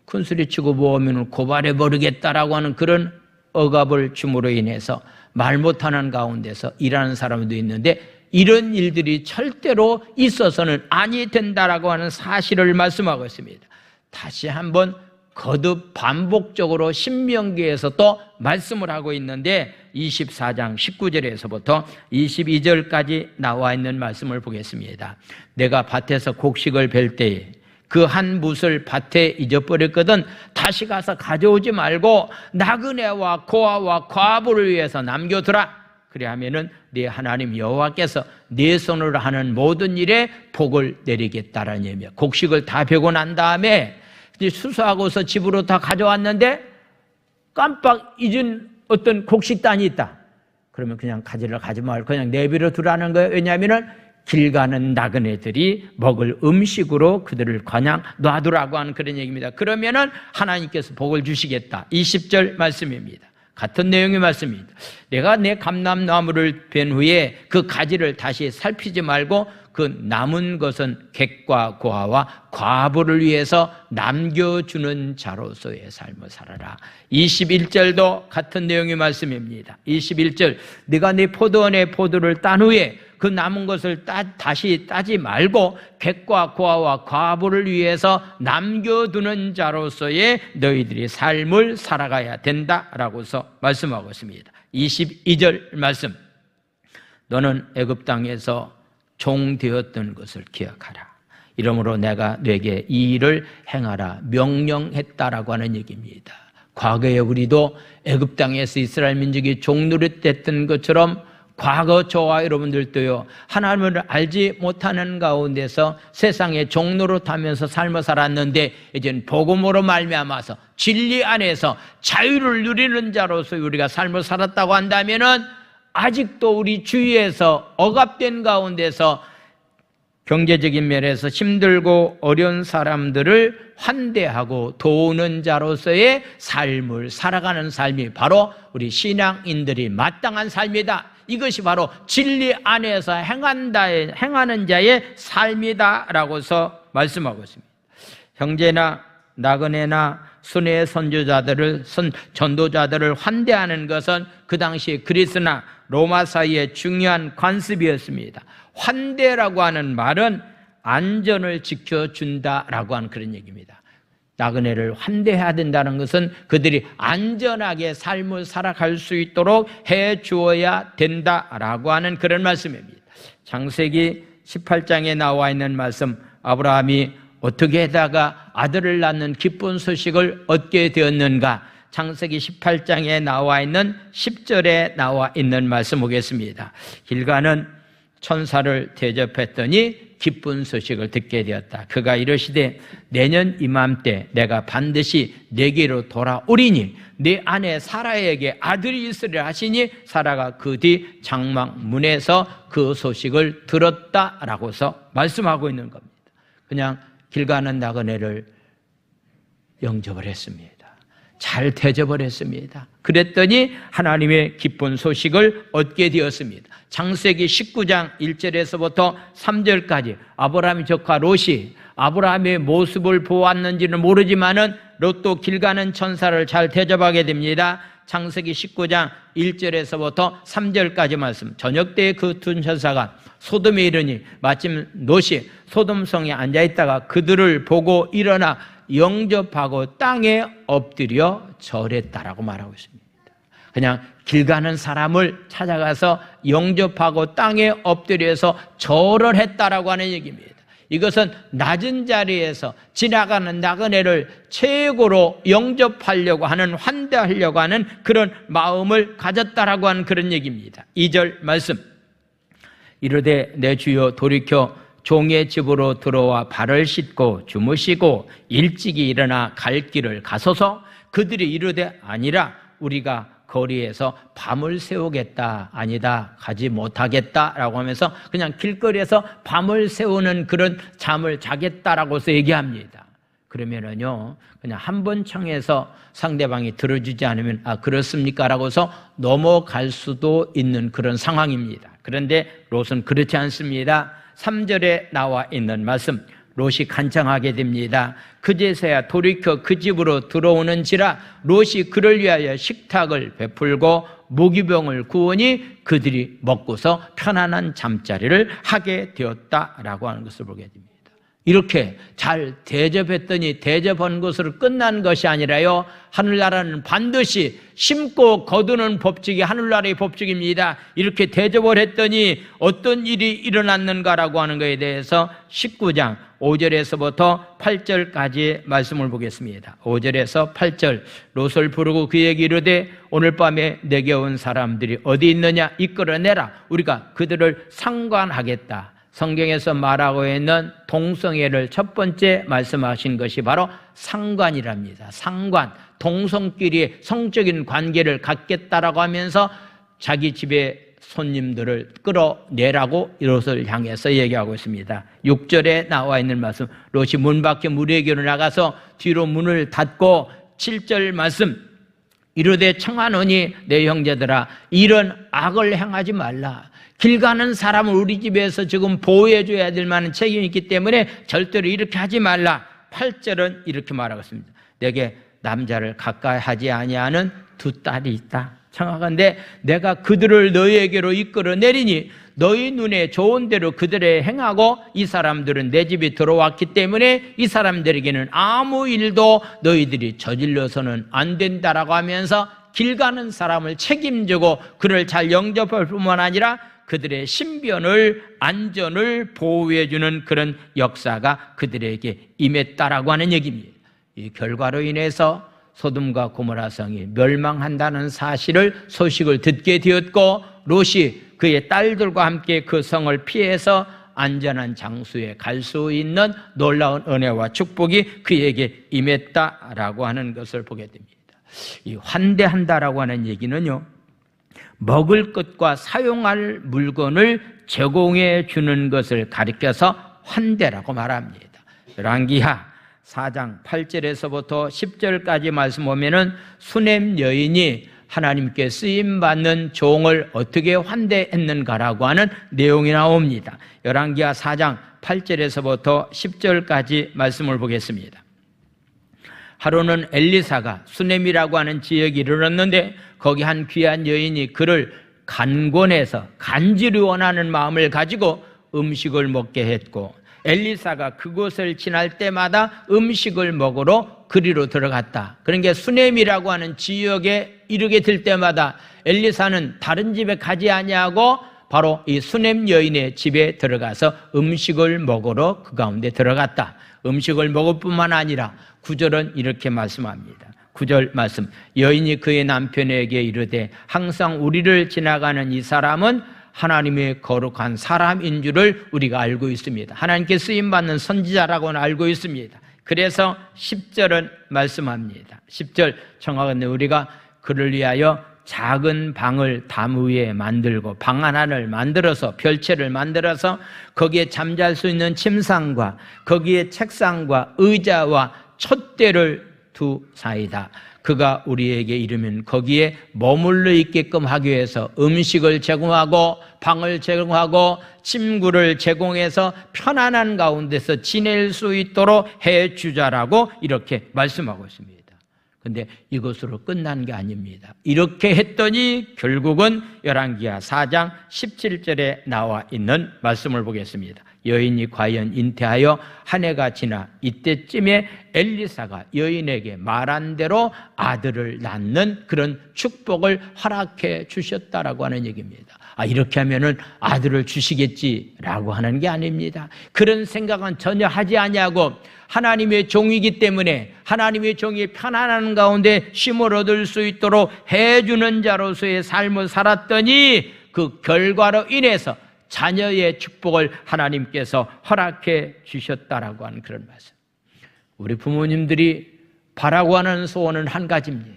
큰 소리 치고 모으면 고발해 버리겠다라고 하는 그런 억압을 줌으로 인해서 말 못하는 가운데서 일하는 사람도 있는데, 이런 일들이 절대로 있어서는 아니 된다라고 하는 사실을 말씀하고 있습니다. 다시 한번 거듭 반복적으로 신명기에서 또 말씀을 하고 있는데, 24장 19절에서부터 22절까지 나와 있는 말씀을 보겠습니다. 내가 밭에서 곡식을 벨 때에 그 한 뭇을 밭에 잊어버렸거든 다시 가서 가져오지 말고 나그네와 고아와 과부를 위해서 남겨두라. 그리하면은 네 하나님 여호와께서 네 손으로 하는 모든 일에 복을 내리겠다라는 의미야. 곡식을 다 베고 난 다음에 수수하고서 집으로 다 가져왔는데 깜빡 잊은 어떤 곡식단이 있다. 그러면 그냥 가지를 가지 말고 그냥 내버려 두라는 거예요. 왜냐하면은 길 가는 나그네들이 먹을 음식으로 그들을 그냥 놔두라고 하는 그런 얘기입니다. 그러면은 하나님께서 복을 주시겠다. 20절 말씀입니다. 같은 내용의 말씀입니다. 내가 내 감람나무를 벤 후에 그 가지를 다시 살피지 말고 그 남은 것은 객과 고아와 과부를 위해서 남겨주는 자로서의 삶을 살아라. 21절도 같은 내용의 말씀입니다. 21절, 네가 네 포도원의 포도를 딴 후에 그 남은 것을 다시 따지 말고 객과 고아와 과부를 위해서 남겨두는 자로서의 너희들이 삶을 살아가야 된다라고서 말씀하고 있습니다. 22절 말씀, 너는 애굽 땅에서 종 되었던 것을 기억하라. 이러므로 내가 네게 이 일을 행하라 명령했다라고 하는 얘기입니다. 과거에 우리도 애굽 땅에서 이스라엘 민족이 종노릇됐던 것처럼 과거 저와 여러분들도요, 하나님을 알지 못하는 가운데서 세상의 종노릇하면서 삶을 살았는데 이제는 복음으로 말미암아서 진리 안에서 자유를 누리는 자로서 우리가 삶을 살았다고 한다면은 아직도 우리 주위에서 억압된 가운데서 경제적인 면에서 힘들고 어려운 사람들을 환대하고 도우는 자로서의 삶을 살아가는 삶이 바로 우리 신앙인들이 마땅한 삶이다. 이것이 바로 진리 안에서 행하는 자의 삶이다라고서 말씀하고 있습니다. 형제나 나그네나 순회의 전도자들을 환대하는 것은 그 당시 그리스나 로마 사이의 중요한 관습이었습니다. 환대라고 하는 말은 안전을 지켜준다라고 하는 그런 얘기입니다. 나그네를 환대해야 된다는 것은 그들이 안전하게 삶을 살아갈 수 있도록 해 주어야 된다라고 하는 그런 말씀입니다. 창세기 18장에 나와 있는 말씀, 아브라함이 어떻게 하다가 아들을 낳는 기쁜 소식을 얻게 되었는가? 창세기 18장에 나와 있는 10절에 나와 있는 말씀 보겠습니다. 길가는 천사를 대접했더니 기쁜 소식을 듣게 되었다. 그가 이르시되 내년 이맘때 내가 반드시 내게로 돌아오리니 내 아내 사라에게 아들이 있으리라 하시니 사라가 그 뒤 장막문에서 그 소식을 들었다라고서 말씀하고 있는 겁니다. 그냥 길 가는 나그네를 영접을 했습니다. 잘 대접을 했습니다. 그랬더니 하나님의 기쁜 소식을 얻게 되었습니다. 창세기 19장 1절에서부터 3절까지 아브라함의 조카 롯이 아브라함의 모습을 보았는지는 모르지만은 롯도 길 가는 천사를 잘 대접하게 됩니다. 창세기 19장 1절에서부터 3절까지 말씀. 저녁 때에 그 두 천사가 소돔에 이르니 마침 롯이 소돔성에 앉아있다가 그들을 보고 일어나 영접하고 땅에 엎드려 절했다라고 말하고 있습니다. 그냥 길 가는 사람을 찾아가서 영접하고 땅에 엎드려서 절을 했다라고 하는 얘기입니다. 이것은 낮은 자리에서 지나가는 나그네를 최고로 영접하려고 하는, 환대하려고 하는 그런 마음을 가졌다라고 하는 그런 얘기입니다. 2절 말씀. 이르되 내 주여 돌이켜 종의 집으로 들어와 발을 씻고 주무시고 일찍이 일어나 갈 길을 가소서. 그들이 이르되 아니라 우리가 거리에서 밤을 새우겠다. 아니다, 가지 못하겠다라고 하면서 그냥 길거리에서 밤을 새우는 그런 잠을 자겠다라고서 얘기합니다. 그러면은요, 그냥 한 번 청해서 상대방이 들어주지 않으면 아 그렇습니까? 라고서 넘어갈 수도 있는 그런 상황입니다. 그런데 롯은 그렇지 않습니다. 3절에 나와 있는 말씀, 롯이 간청하게 됩니다. 그제서야 돌이켜 그 집으로 들어오는지라 롯이 그를 위하여 식탁을 베풀고 무기병을 구우니 그들이 먹고서 편안한 잠자리를 하게 되었다라고 하는 것을 보게 됩니다. 이렇게 잘 대접했더니 대접한 것으로 끝난 것이 아니라요, 하늘나라는 반드시 심고 거두는 법칙이 하늘나라의 법칙입니다. 이렇게 대접을 했더니 어떤 일이 일어났는가라고 하는 것에 대해서 19장 5절에서부터 8절까지 말씀을 보겠습니다. 5절에서 8절, 롯을 부르고 그에게 이르되 오늘 밤에 내게 온 사람들이 어디 있느냐 이끌어내라. 우리가 그들을 상관하겠다. 성경에서 말하고 있는 동성애를 첫 번째 말씀하신 것이 바로 상관이랍니다. 상관, 동성끼리 성적인 관계를 갖겠다라고 하면서 자기 집에 손님들을 끌어내라고 롯을 향해서 얘기하고 있습니다. 6절에 나와 있는 말씀, 롯이 문 밖에 무리에게로 나가서 뒤로 문을 닫고 7절 말씀, 이르되 청하노니 내 형제들아 이런 악을 행하지 말라. 길 가는 사람을 우리 집에서 지금 보호해줘야 될 만한 책임이 있기 때문에 절대로 이렇게 하지 말라. 8절은 이렇게 말하고 있습니다. 내게 남자를 가까이 하지 아니하는 두 딸이 있다. 청하건대 내가 그들을 너희에게로 이끌어내리니 너희 눈에 좋은 대로 그들의 행하고 이 사람들은 내 집에 들어왔기 때문에 이 사람들에게는 아무 일도 너희들이 저질러서는 안 된다라고 하면서 길 가는 사람을 책임지고 그를 잘 영접할 뿐만 아니라 그들의 신변을, 안전을 보호해주는 그런 역사가 그들에게 임했다라고 하는 얘기입니다. 이 결과로 인해서 소돔과 고모라 성이 멸망한다는 소식을 듣게 되었고 롯이 그의 딸들과 함께 그 성을 피해서 안전한 장소에 갈 수 있는 놀라운 은혜와 축복이 그에게 임했다라고 하는 것을 보게 됩니다. 이 환대한다라고 하는 얘기는요, 먹을 것과 사용할 물건을 제공해 주는 것을 가리켜서 환대라고 말합니다. 열왕기하 4장 8절에서부터 10절까지 말씀 보면은 수넴 여인이 하나님께 쓰임받는 종을 어떻게 환대했는가라고 하는 내용이 나옵니다. 열왕기하 4장 8절에서부터 10절까지 말씀을 보겠습니다. 하루는 엘리사가 수넴이라고 하는 지역에 이르렀는데 거기 한 귀한 여인이 그를 간곤해서 간절히 원하는 마음을 가지고 음식을 먹게 했고 엘리사가 그곳을 지날 때마다 음식을 먹으러 그리로 들어갔다. 그러니까 수넴이라고 하는 지역에 이르게 될 때마다 엘리사는 다른 집에 가지 아니하고 바로 이 수넴 여인의 집에 들어가서 음식을 먹으러 그 가운데 들어갔다. 음식을 먹을 뿐만 아니라 9절은 이렇게 말씀합니다. 9절 말씀, 여인이 그의 남편에게 이르되 항상 우리를 지나가는 이 사람은 하나님의 거룩한 사람인 줄을 우리가 알고 있습니다. 하나님께 쓰임받는 선지자라고는 알고 있습니다. 그래서 10절은 말씀합니다. 10절 정확한데 우리가 그를 위하여 작은 방을 담 위에 만들고 방 하나를 만들어서 별채를 만들어서 거기에 잠잘 수 있는 침상과 거기에 책상과 의자와 촛대를 두사이다. 그가 우리에게 이르면 거기에 머물러 있게끔 하기 위해서 음식을 제공하고 방을 제공하고 침구를 제공해서 편안한 가운데서 지낼 수 있도록 해주자라고 이렇게 말씀하고 있습니다. 그런데 이것으로 끝난 게 아닙니다. 이렇게 했더니 결국은 열왕기하 4장 17절에 나와 있는 말씀을 보겠습니다. 여인이 과연 잉태하여 한 해가 지나 이때쯤에 엘리사가 여인에게 말한 대로 아들을 낳는 그런 축복을 허락해 주셨다라고 하는 얘기입니다. 이렇게 하면은 아들을 주시겠지라고 하는 게 아닙니다. 그런 생각은 전혀 하지 아니하고 하나님의 종이기 때문에 하나님의 종이 편안한 가운데 쉼을 얻을 수 있도록 해주는 자로서의 삶을 살았더니 그 결과로 인해서 자녀의 축복을 하나님께서 허락해 주셨다라고 하는 그런 말씀. 우리 부모님들이 바라고 하는 소원은 한 가지입니다.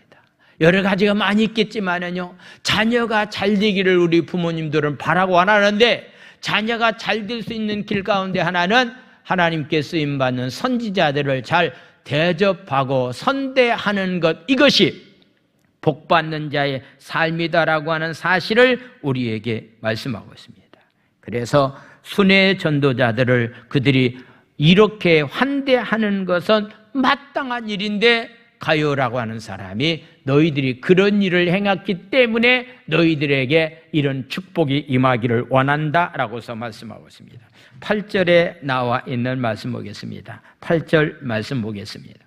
여러 가지가 많이 있겠지만은요, 자녀가 잘 되기를 우리 부모님들은 바라고 안 하는데 자녀가 잘 될 수 있는 길 가운데 하나는 하나님께 쓰임받는 선지자들을 잘 대접하고 선대하는 것, 이것이 복받는 자의 삶이다라고 하는 사실을 우리에게 말씀하고 있습니다. 그래서 순회 전도자들을 그들이 이렇게 환대하는 것은 마땅한 일인데 가요라고 하는 사람이 너희들이 그런 일을 행했기 때문에 너희들에게 이런 축복이 임하기를 원한다라고서 말씀하고 있습니다. 8절에 나와 있는 말씀 보겠습니다. 8절 말씀 보겠습니다.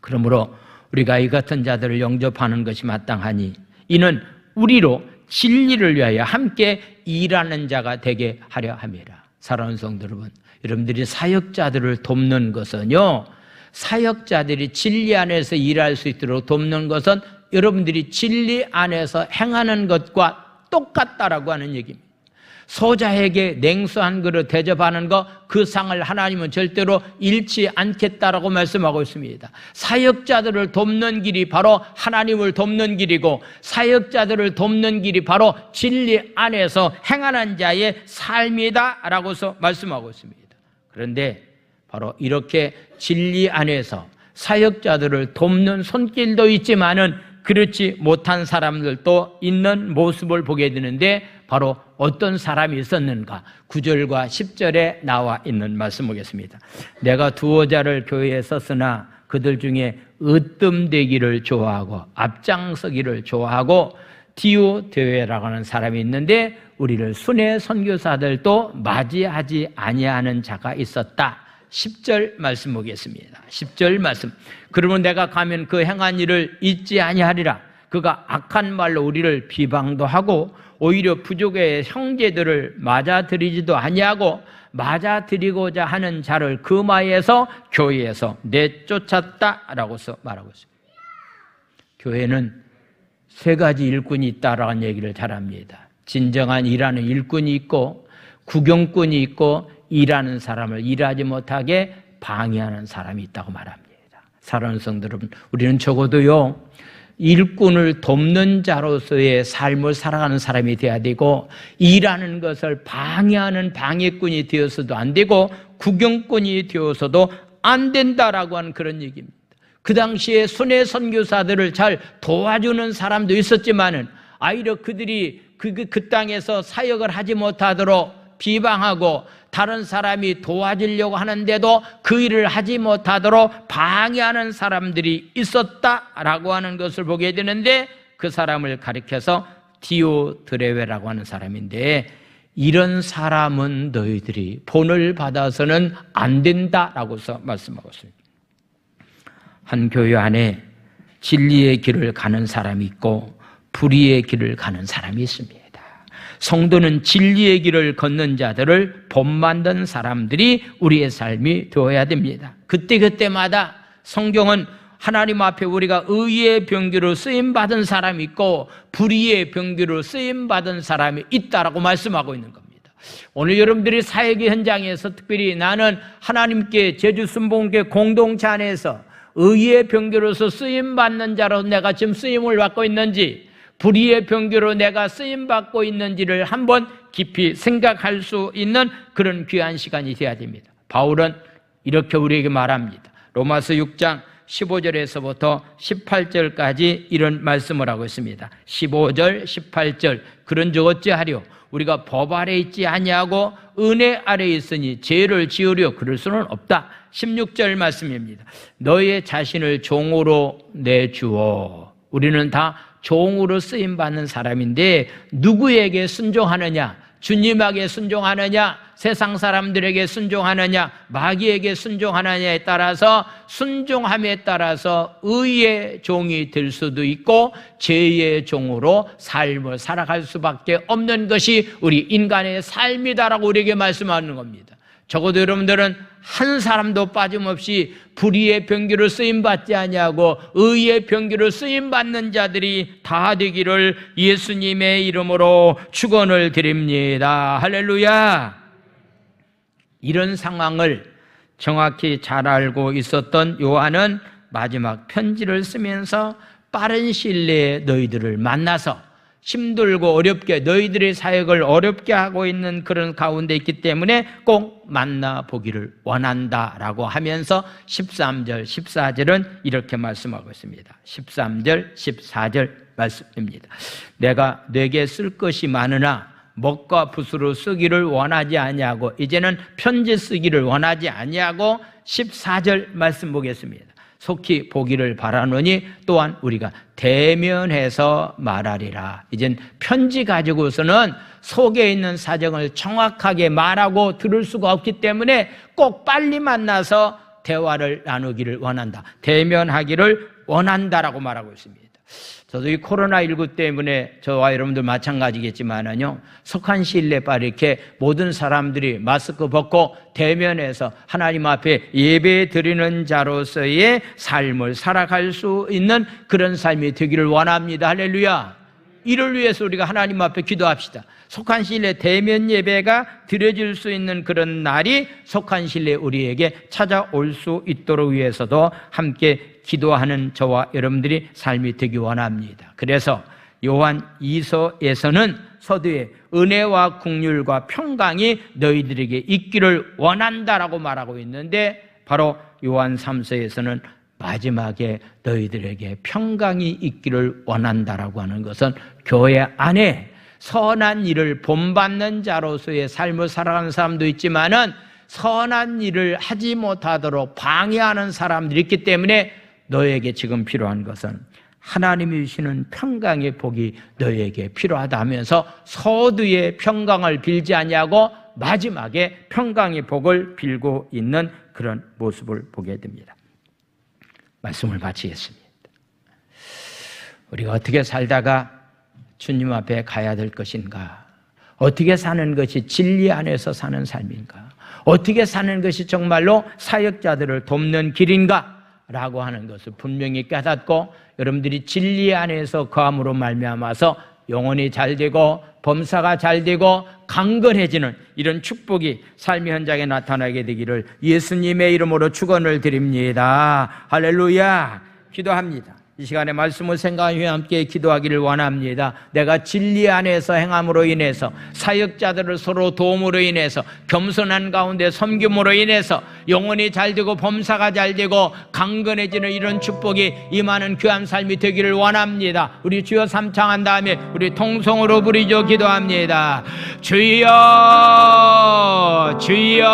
그러므로 우리가 이 같은 자들을 영접하는 것이 마땅하니 이는 우리로 진리를 위하여 함께 일하는 자가 되게 하려 함이라. 사랑하는 성도 여러분, 여러분들이 사역자들을 돕는 것은요, 사역자들이 진리 안에서 일할 수 있도록 돕는 것은 여러분들이 진리 안에서 행하는 것과 똑같다라고 하는 얘기입니다. 소자에게 냉수 한 그릇 대접하는 것, 그 상을 하나님은 절대로 잃지 않겠다라고 말씀하고 있습니다. 사역자들을 돕는 길이 바로 하나님을 돕는 길이고 사역자들을 돕는 길이 바로 진리 안에서 행하는 자의 삶이다라고서 말씀하고 있습니다. 그런데 바로 이렇게 진리 안에서 사역자들을 돕는 손길도 있지만은 그렇지 못한 사람들도 있는 모습을 보게 되는데 바로 어떤 사람이 있었는가? 9절과 10절에 나와 있는 말씀 보겠습니다. 내가 두어 자를 교회에 썼으나 그들 중에 으뜸되기를 좋아하고 앞장서기를 좋아하고 디오데오라고 하는 사람이 있는데 우리를 순회 선교사들도 맞이하지 아니하는 자가 있었다. 10절 말씀 보겠습니다. 10절 말씀. 그러면 내가 가면 그 행한 일을 잊지 아니하리라. 그가 악한 말로 우리를 비방도 하고 오히려 부족의 형제들을 맞아들이지도 아니하고 맞아들이고자 하는 자를 금하여서 교회에서 내쫓았다라고서 말하고 있습니다. 교회는 세 가지 일꾼이 있다라는 얘기를 잘합니다. 진정한 일하는 일꾼이 있고 구경꾼이 있고 일하는 사람을 일하지 못하게 방해하는 사람이 있다고 말합니다. 사랑하는 성도 여러분, 우리는 적어도요 일꾼을 돕는 자로서의 삶을 살아가는 사람이 되어야 되고, 일하는 것을 방해하는 방해꾼이 되어서도 안 되고 구경꾼이 되어서도 안 된다라고 하는 그런 얘기입니다. 그 당시에 순회 선교사들을 잘 도와주는 사람도 있었지만은 오히려 그들이 그 땅에서 사역을 하지 못하도록 비방하고 다른 사람이 도와주려고 하는데도 그 일을 하지 못하도록 방해하는 사람들이 있었다라고 하는 것을 보게 되는데, 그 사람을 가리켜서 디오드레베라고 하는 사람인데, 이런 사람은 너희들이 본을 받아서는 안 된다라고 말씀하고 있습니다. 한 교회 안에 진리의 길을 가는 사람이 있고 불의의 길을 가는 사람이 있습니다. 성도는 진리의 길을 걷는 자들을 본받는 사람들이 우리의 삶이 되어야 됩니다. 그때마다 성경은 하나님 앞에 우리가 의의 병기로 쓰임받은 사람이 있고 불의의 병기로 쓰임받은 사람이 있다라고 말씀하고 있는 겁니다. 오늘 여러분들이 사역의 현장에서 특별히 나는 하나님께 제주순복음교회 공동체 안에서 의의 병기로서 쓰임받는 자로 내가 지금 쓰임을 받고 있는지, 불의의 병기로 내가 쓰임받고 있는지를 한번 깊이 생각할 수 있는 그런 귀한 시간이 되어야 됩니다. 바울은 이렇게 우리에게 말합니다. 로마서 6장 15절에서부터 18절까지 이런 말씀을 하고 있습니다. 15절, 18절. 그런즉 어찌하려 우리가 법 아래 있지 아니하고 은혜 아래 있으니 죄를 지으려 그럴 수는 없다. 16절 말씀입니다. 너의 자신을 종으로 내주어. 우리는 다 종으로 쓰임받는 사람인데 누구에게 순종하느냐? 주님에게 순종하느냐? 세상 사람들에게 순종하느냐? 마귀에게 순종하느냐에 따라서, 순종함에 따라서 의의 종이 될 수도 있고 죄의 종으로 삶을 살아갈 수밖에 없는 것이 우리 인간의 삶이다라고 우리에게 말씀하는 겁니다. 적어도 여러분들은 한 사람도 빠짐없이 불의의 병기로 쓰임받지 아니하고 의의 병기로 쓰임받는 자들이 다 되기를 예수님의 이름으로 축원을 드립니다. 할렐루야. 이런 상황을 정확히 잘 알고 있었던 요한은 마지막 편지를 쓰면서 빠른 시일 내에 너희들을 만나서 힘들고 어렵게 너희들의 사역을 어렵게 하고 있는 그런 가운데 있기 때문에 꼭 만나보기를 원한다라고 하면서 13절, 14절은 이렇게 말씀하고 있습니다. 13절, 14절 말씀입니다. 내가 내게 쓸 것이 많으나 먹과 붓으로 쓰기를 원하지 아니하고 이제는 편지 쓰기를 원하지 아니하고 14절 말씀 보겠습니다. 속히 보기를 바라노니 또한 우리가 대면해서 말하리라. 이젠 편지 가지고서는 속에 있는 사정을 정확하게 말하고 들을 수가 없기 때문에 꼭 빨리 만나서 대화를 나누기를 원한다. 대면하기를 원한다라고 말하고 있습니다. 저도 이 코로나19 때문에 저와 여러분들 마찬가지겠지만은요, 속한 시일 내에 빨리 이렇게 모든 사람들이 마스크 벗고 대면해서 하나님 앞에 예배 드리는 자로서의 삶을 살아갈 수 있는 그런 삶이 되기를 원합니다. 할렐루야. 이를 위해서 우리가 하나님 앞에 기도합시다. 속한 시일 내에 대면 예배가 드려질 수 있는 그런 날이 속한 시일 내에 우리에게 찾아올 수 있도록 위해서도 함께 기도하는 저와 여러분들이 삶이 되기 원합니다. 그래서 요한 2서에서는 서두에 은혜와 긍휼과 평강이 너희들에게 있기를 원한다라고 말하고 있는데, 바로 요한 3서에서는 마지막에 너희들에게 평강이 있기를 원한다라고 하는 것은 교회 안에 선한 일을 본받는 자로서의 삶을 살아가는 사람도 있지만은 선한 일을 하지 못하도록 방해하는 사람들이 있기 때문에 너에게 지금 필요한 것은 하나님이 주시는 평강의 복이 너에게 필요하다 하면서 서두에 평강을 빌지 아니하고 마지막에 평강의 복을 빌고 있는 그런 모습을 보게 됩니다. 말씀을 마치겠습니다. 우리가 어떻게 살다가 주님 앞에 가야 될 것인가? 어떻게 사는 것이 진리 안에서 사는 삶인가? 어떻게 사는 것이 정말로 사역자들을 돕는 길인가? 라고 하는 것을 분명히 깨닫고 여러분들이 진리 안에서 거함으로 말미암아서 영혼이 잘 되고 범사가 잘 되고 강건해지는 이런 축복이 삶의 현장에 나타나게 되기를 예수님의 이름으로 축원을 드립니다. 할렐루야. 기도합니다. 이 시간에 말씀을 생각하며 함께 기도하기를 원합니다. 내가 진리 안에서 행함으로 인해서, 사역자들을 서로 도움으로 인해서, 겸손한 가운데 섬김으로 인해서 영혼이 잘되고 범사가 잘되고 강건해지는 이런 축복이 임하는 귀한 삶이 되기를 원합니다. 우리 주여 삼창한 다음에 우리 통성으로 부르짖어 기도합니다. 주여, 주여,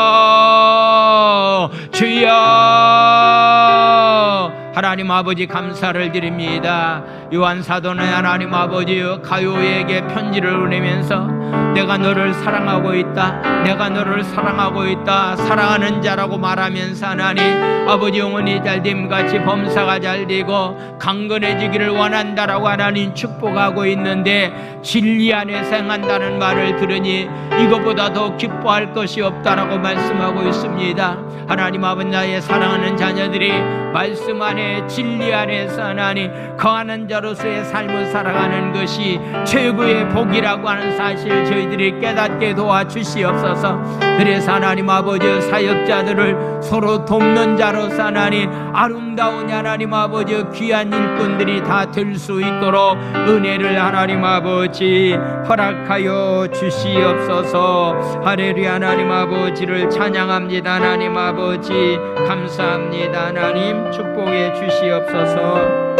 주여. 하나님 아버지 감사를 드립니다. 요한 사도는 하나님 아버지 가요에게 편지를 보내면서 내가 너를 사랑하고 있다, 내가 너를 사랑하고 있다, 사랑하는 자라고 말하면서 하나님 아버지 영혼이 잘됨같이 범사가 잘되고 강건해지기를 원한다라고 하나님 축복하고 있는데, 진리 안에서 행한다는 말을 들으니 이것보다 더 기뻐할 것이 없다라고 말씀하고 있습니다. 하나님 아버지, 나의 사랑하는 자녀들이 말씀 안에 진리 안에서 하나님 거하는 자로서의 삶을 살아가는 것이 최고의 복이라고 하는 사실 저희들이 깨닫게 도와주시옵소서. 그래서 하나님 아버지 사역자들을 서로 돕는 자로서 하나님 아름다운 하나님 아버지 귀한 일꾼들이 다 될 수 있도록 은혜를 하나님 아버지 허락하여 주시옵소서. 할렐루야. 하나님 아버지를 찬양합니다. 하나님 아버지 감사합니다. 하나님 축복해 주시옵소서.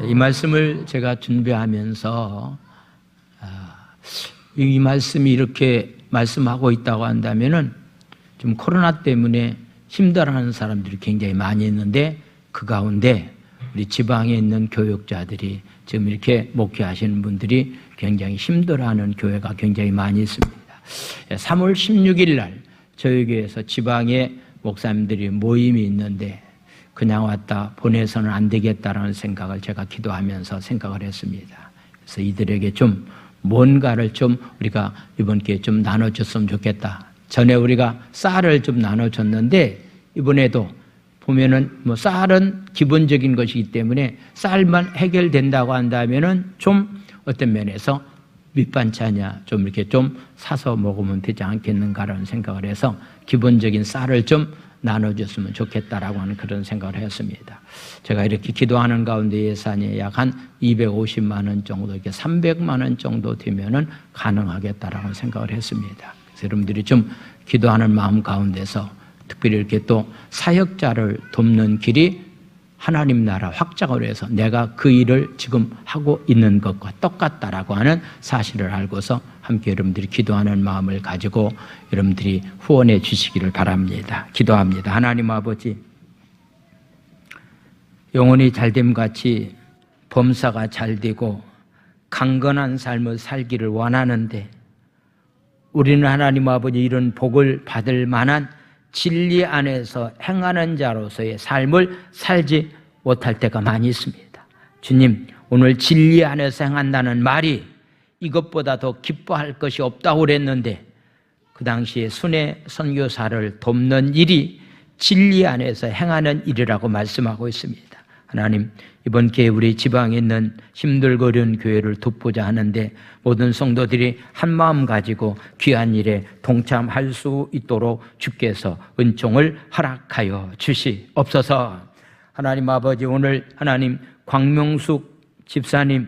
이 말씀을 제가 준비하면서 이 말씀이 이렇게 말씀하고 있다고 한다면은 좀 코로나 때문에 힘들어하는 사람들이 굉장히 많이 있는데 그 가운데 우리 지방에 있는 교육자들이 지금 이렇게 목회하시는 분들이 굉장히 힘들어하는 교회가 굉장히 많이 있습니다. 3월 16일 날 저희 교회에서 지방에 목사님들이 모임이 있는데 그냥 왔다 보내서는 안 되겠다라는 생각을 제가 기도하면서 생각을 했습니다. 그래서 이들에게 좀 뭔가를 좀 우리가 이번 기회에 좀 나눠줬으면 좋겠다. 전에 우리가 쌀을 좀 나눠줬는데 이번에도 보면은 뭐 쌀은 기본적인 것이기 때문에 쌀만 해결된다고 한다면은 좀 어떤 면에서 밑반찬이야 좀 이렇게 좀 사서 먹으면 되지 않겠는가라는 생각을 해서 기본적인 쌀을 좀 나눠줬으면 좋겠다라고 하는 그런 생각을 했습니다. 제가 이렇게 기도하는 가운데 예산이 약 한 250만 원 정도, 이렇게 300만 원 정도 되면은 가능하겠다라고 생각을 했습니다. 그래서 여러분들이 좀 기도하는 마음 가운데서 특별히 이렇게 또 사역자를 돕는 길이 하나님 나라 확장을 해서 내가 그 일을 지금 하고 있는 것과 똑같다라고 하는 사실을 알고서 함께 여러분들이 기도하는 마음을 가지고 여러분들이 후원해 주시기를 바랍니다. 기도합니다. 하나님 아버지, 영혼이 잘됨같이 범사가 잘되고 강건한 삶을 살기를 원하는데 우리는 하나님 아버지 이런 복을 받을 만한 진리 안에서 행하는 자로서의 삶을 살지 못할 때가 많이 있습니다. 주님, 오늘 진리 안에서 행한다는 말이 이것보다 더 기뻐할 것이 없다고 그랬는데 그 당시에 순회 선교사를 돕는 일이 진리 안에서 행하는 일이라고 말씀하고 있습니다. 하나님, 이번 기회에 우리 지방에 있는 힘들고 어려운 교회를 돕고자 하는데 모든 성도들이 한마음 가지고 귀한 일에 동참할 수 있도록 주께서 은총을 허락하여 주시옵소서. 하나님 아버지, 오늘 하나님 광명숙 집사님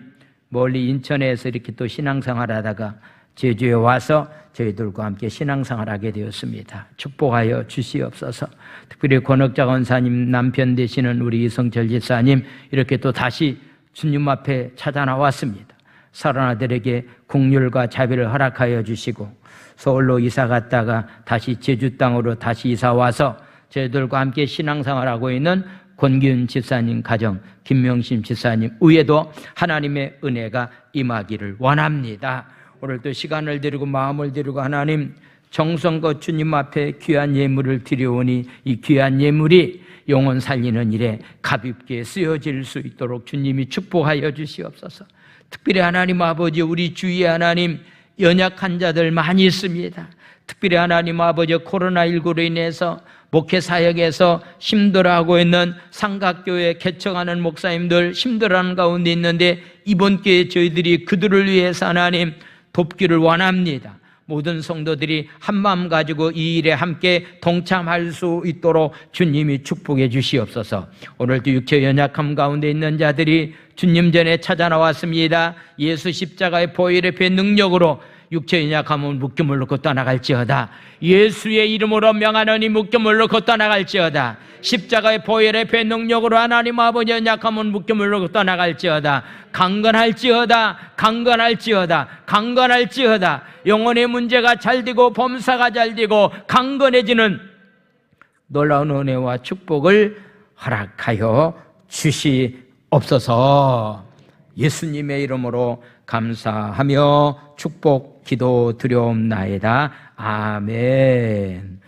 멀리 인천에서 이렇게 또 신앙생활 하다가 제주에 와서 저희들과 함께 신앙생활 하게 되었습니다. 축복하여 주시옵소서. 특별히 권혁자 권사님 남편 되시는 우리 이성철 집사님 이렇게 또 다시 주님 앞에 찾아 나왔습니다. 사랑 아들에게 국률과 자비를 허락하여 주시고 서울로 이사 갔다가 다시 제주 땅으로 다시 이사 와서 저희들과 함께 신앙생활하고 있는 권기훈 집사님 가정, 김명심 집사님 위에도 하나님의 은혜가 임하기를 원합니다. 오늘도 시간을 드리고 마음을 드리고 하나님 정성껏 주님 앞에 귀한 예물을 드려오니 이 귀한 예물이 영혼 살리는 일에 가볍게 쓰여질 수 있도록 주님이 축복하여 주시옵소서. 특별히 하나님 아버지, 우리 주위에 하나님 연약한 자들 많이 있습니다. 특별히 하나님 아버지, 코로나19로 인해서 목회 사역에서 힘들어하고 있는 삼각교회 개척하는 목사님들 힘들어하는 가운데 있는데 이번 기회에 저희들이 그들을 위해서 하나님 돕기를 원합니다. 모든 성도들이 한마음 가지고 이 일에 함께 동참할 수 있도록 주님이 축복해 주시옵소서. 오늘도 육체 연약함 가운데 있는 자들이 주님 전에 찾아 나왔습니다. 예수 십자가의 보혈의 배 능력으로 육체 연약함은 묶임을 놓고 떠나갈지어다. 예수의 이름으로 명하노니 묶임을 놓고 떠나갈지어다. 십자가의 보혈의 배 능력으로 하나님 아버지 연약함은 묶임을 놓고 떠나갈지어다. 강건할지어다. 강건할지어다. 강건할지어다. 영혼의 문제가 잘되고 범사가 잘되고 강건해지는 놀라운 은혜와 축복을 허락하여 주시옵소서. 예수님의 이름으로 감사하며 축복 기도 드려옵나이다. 아멘.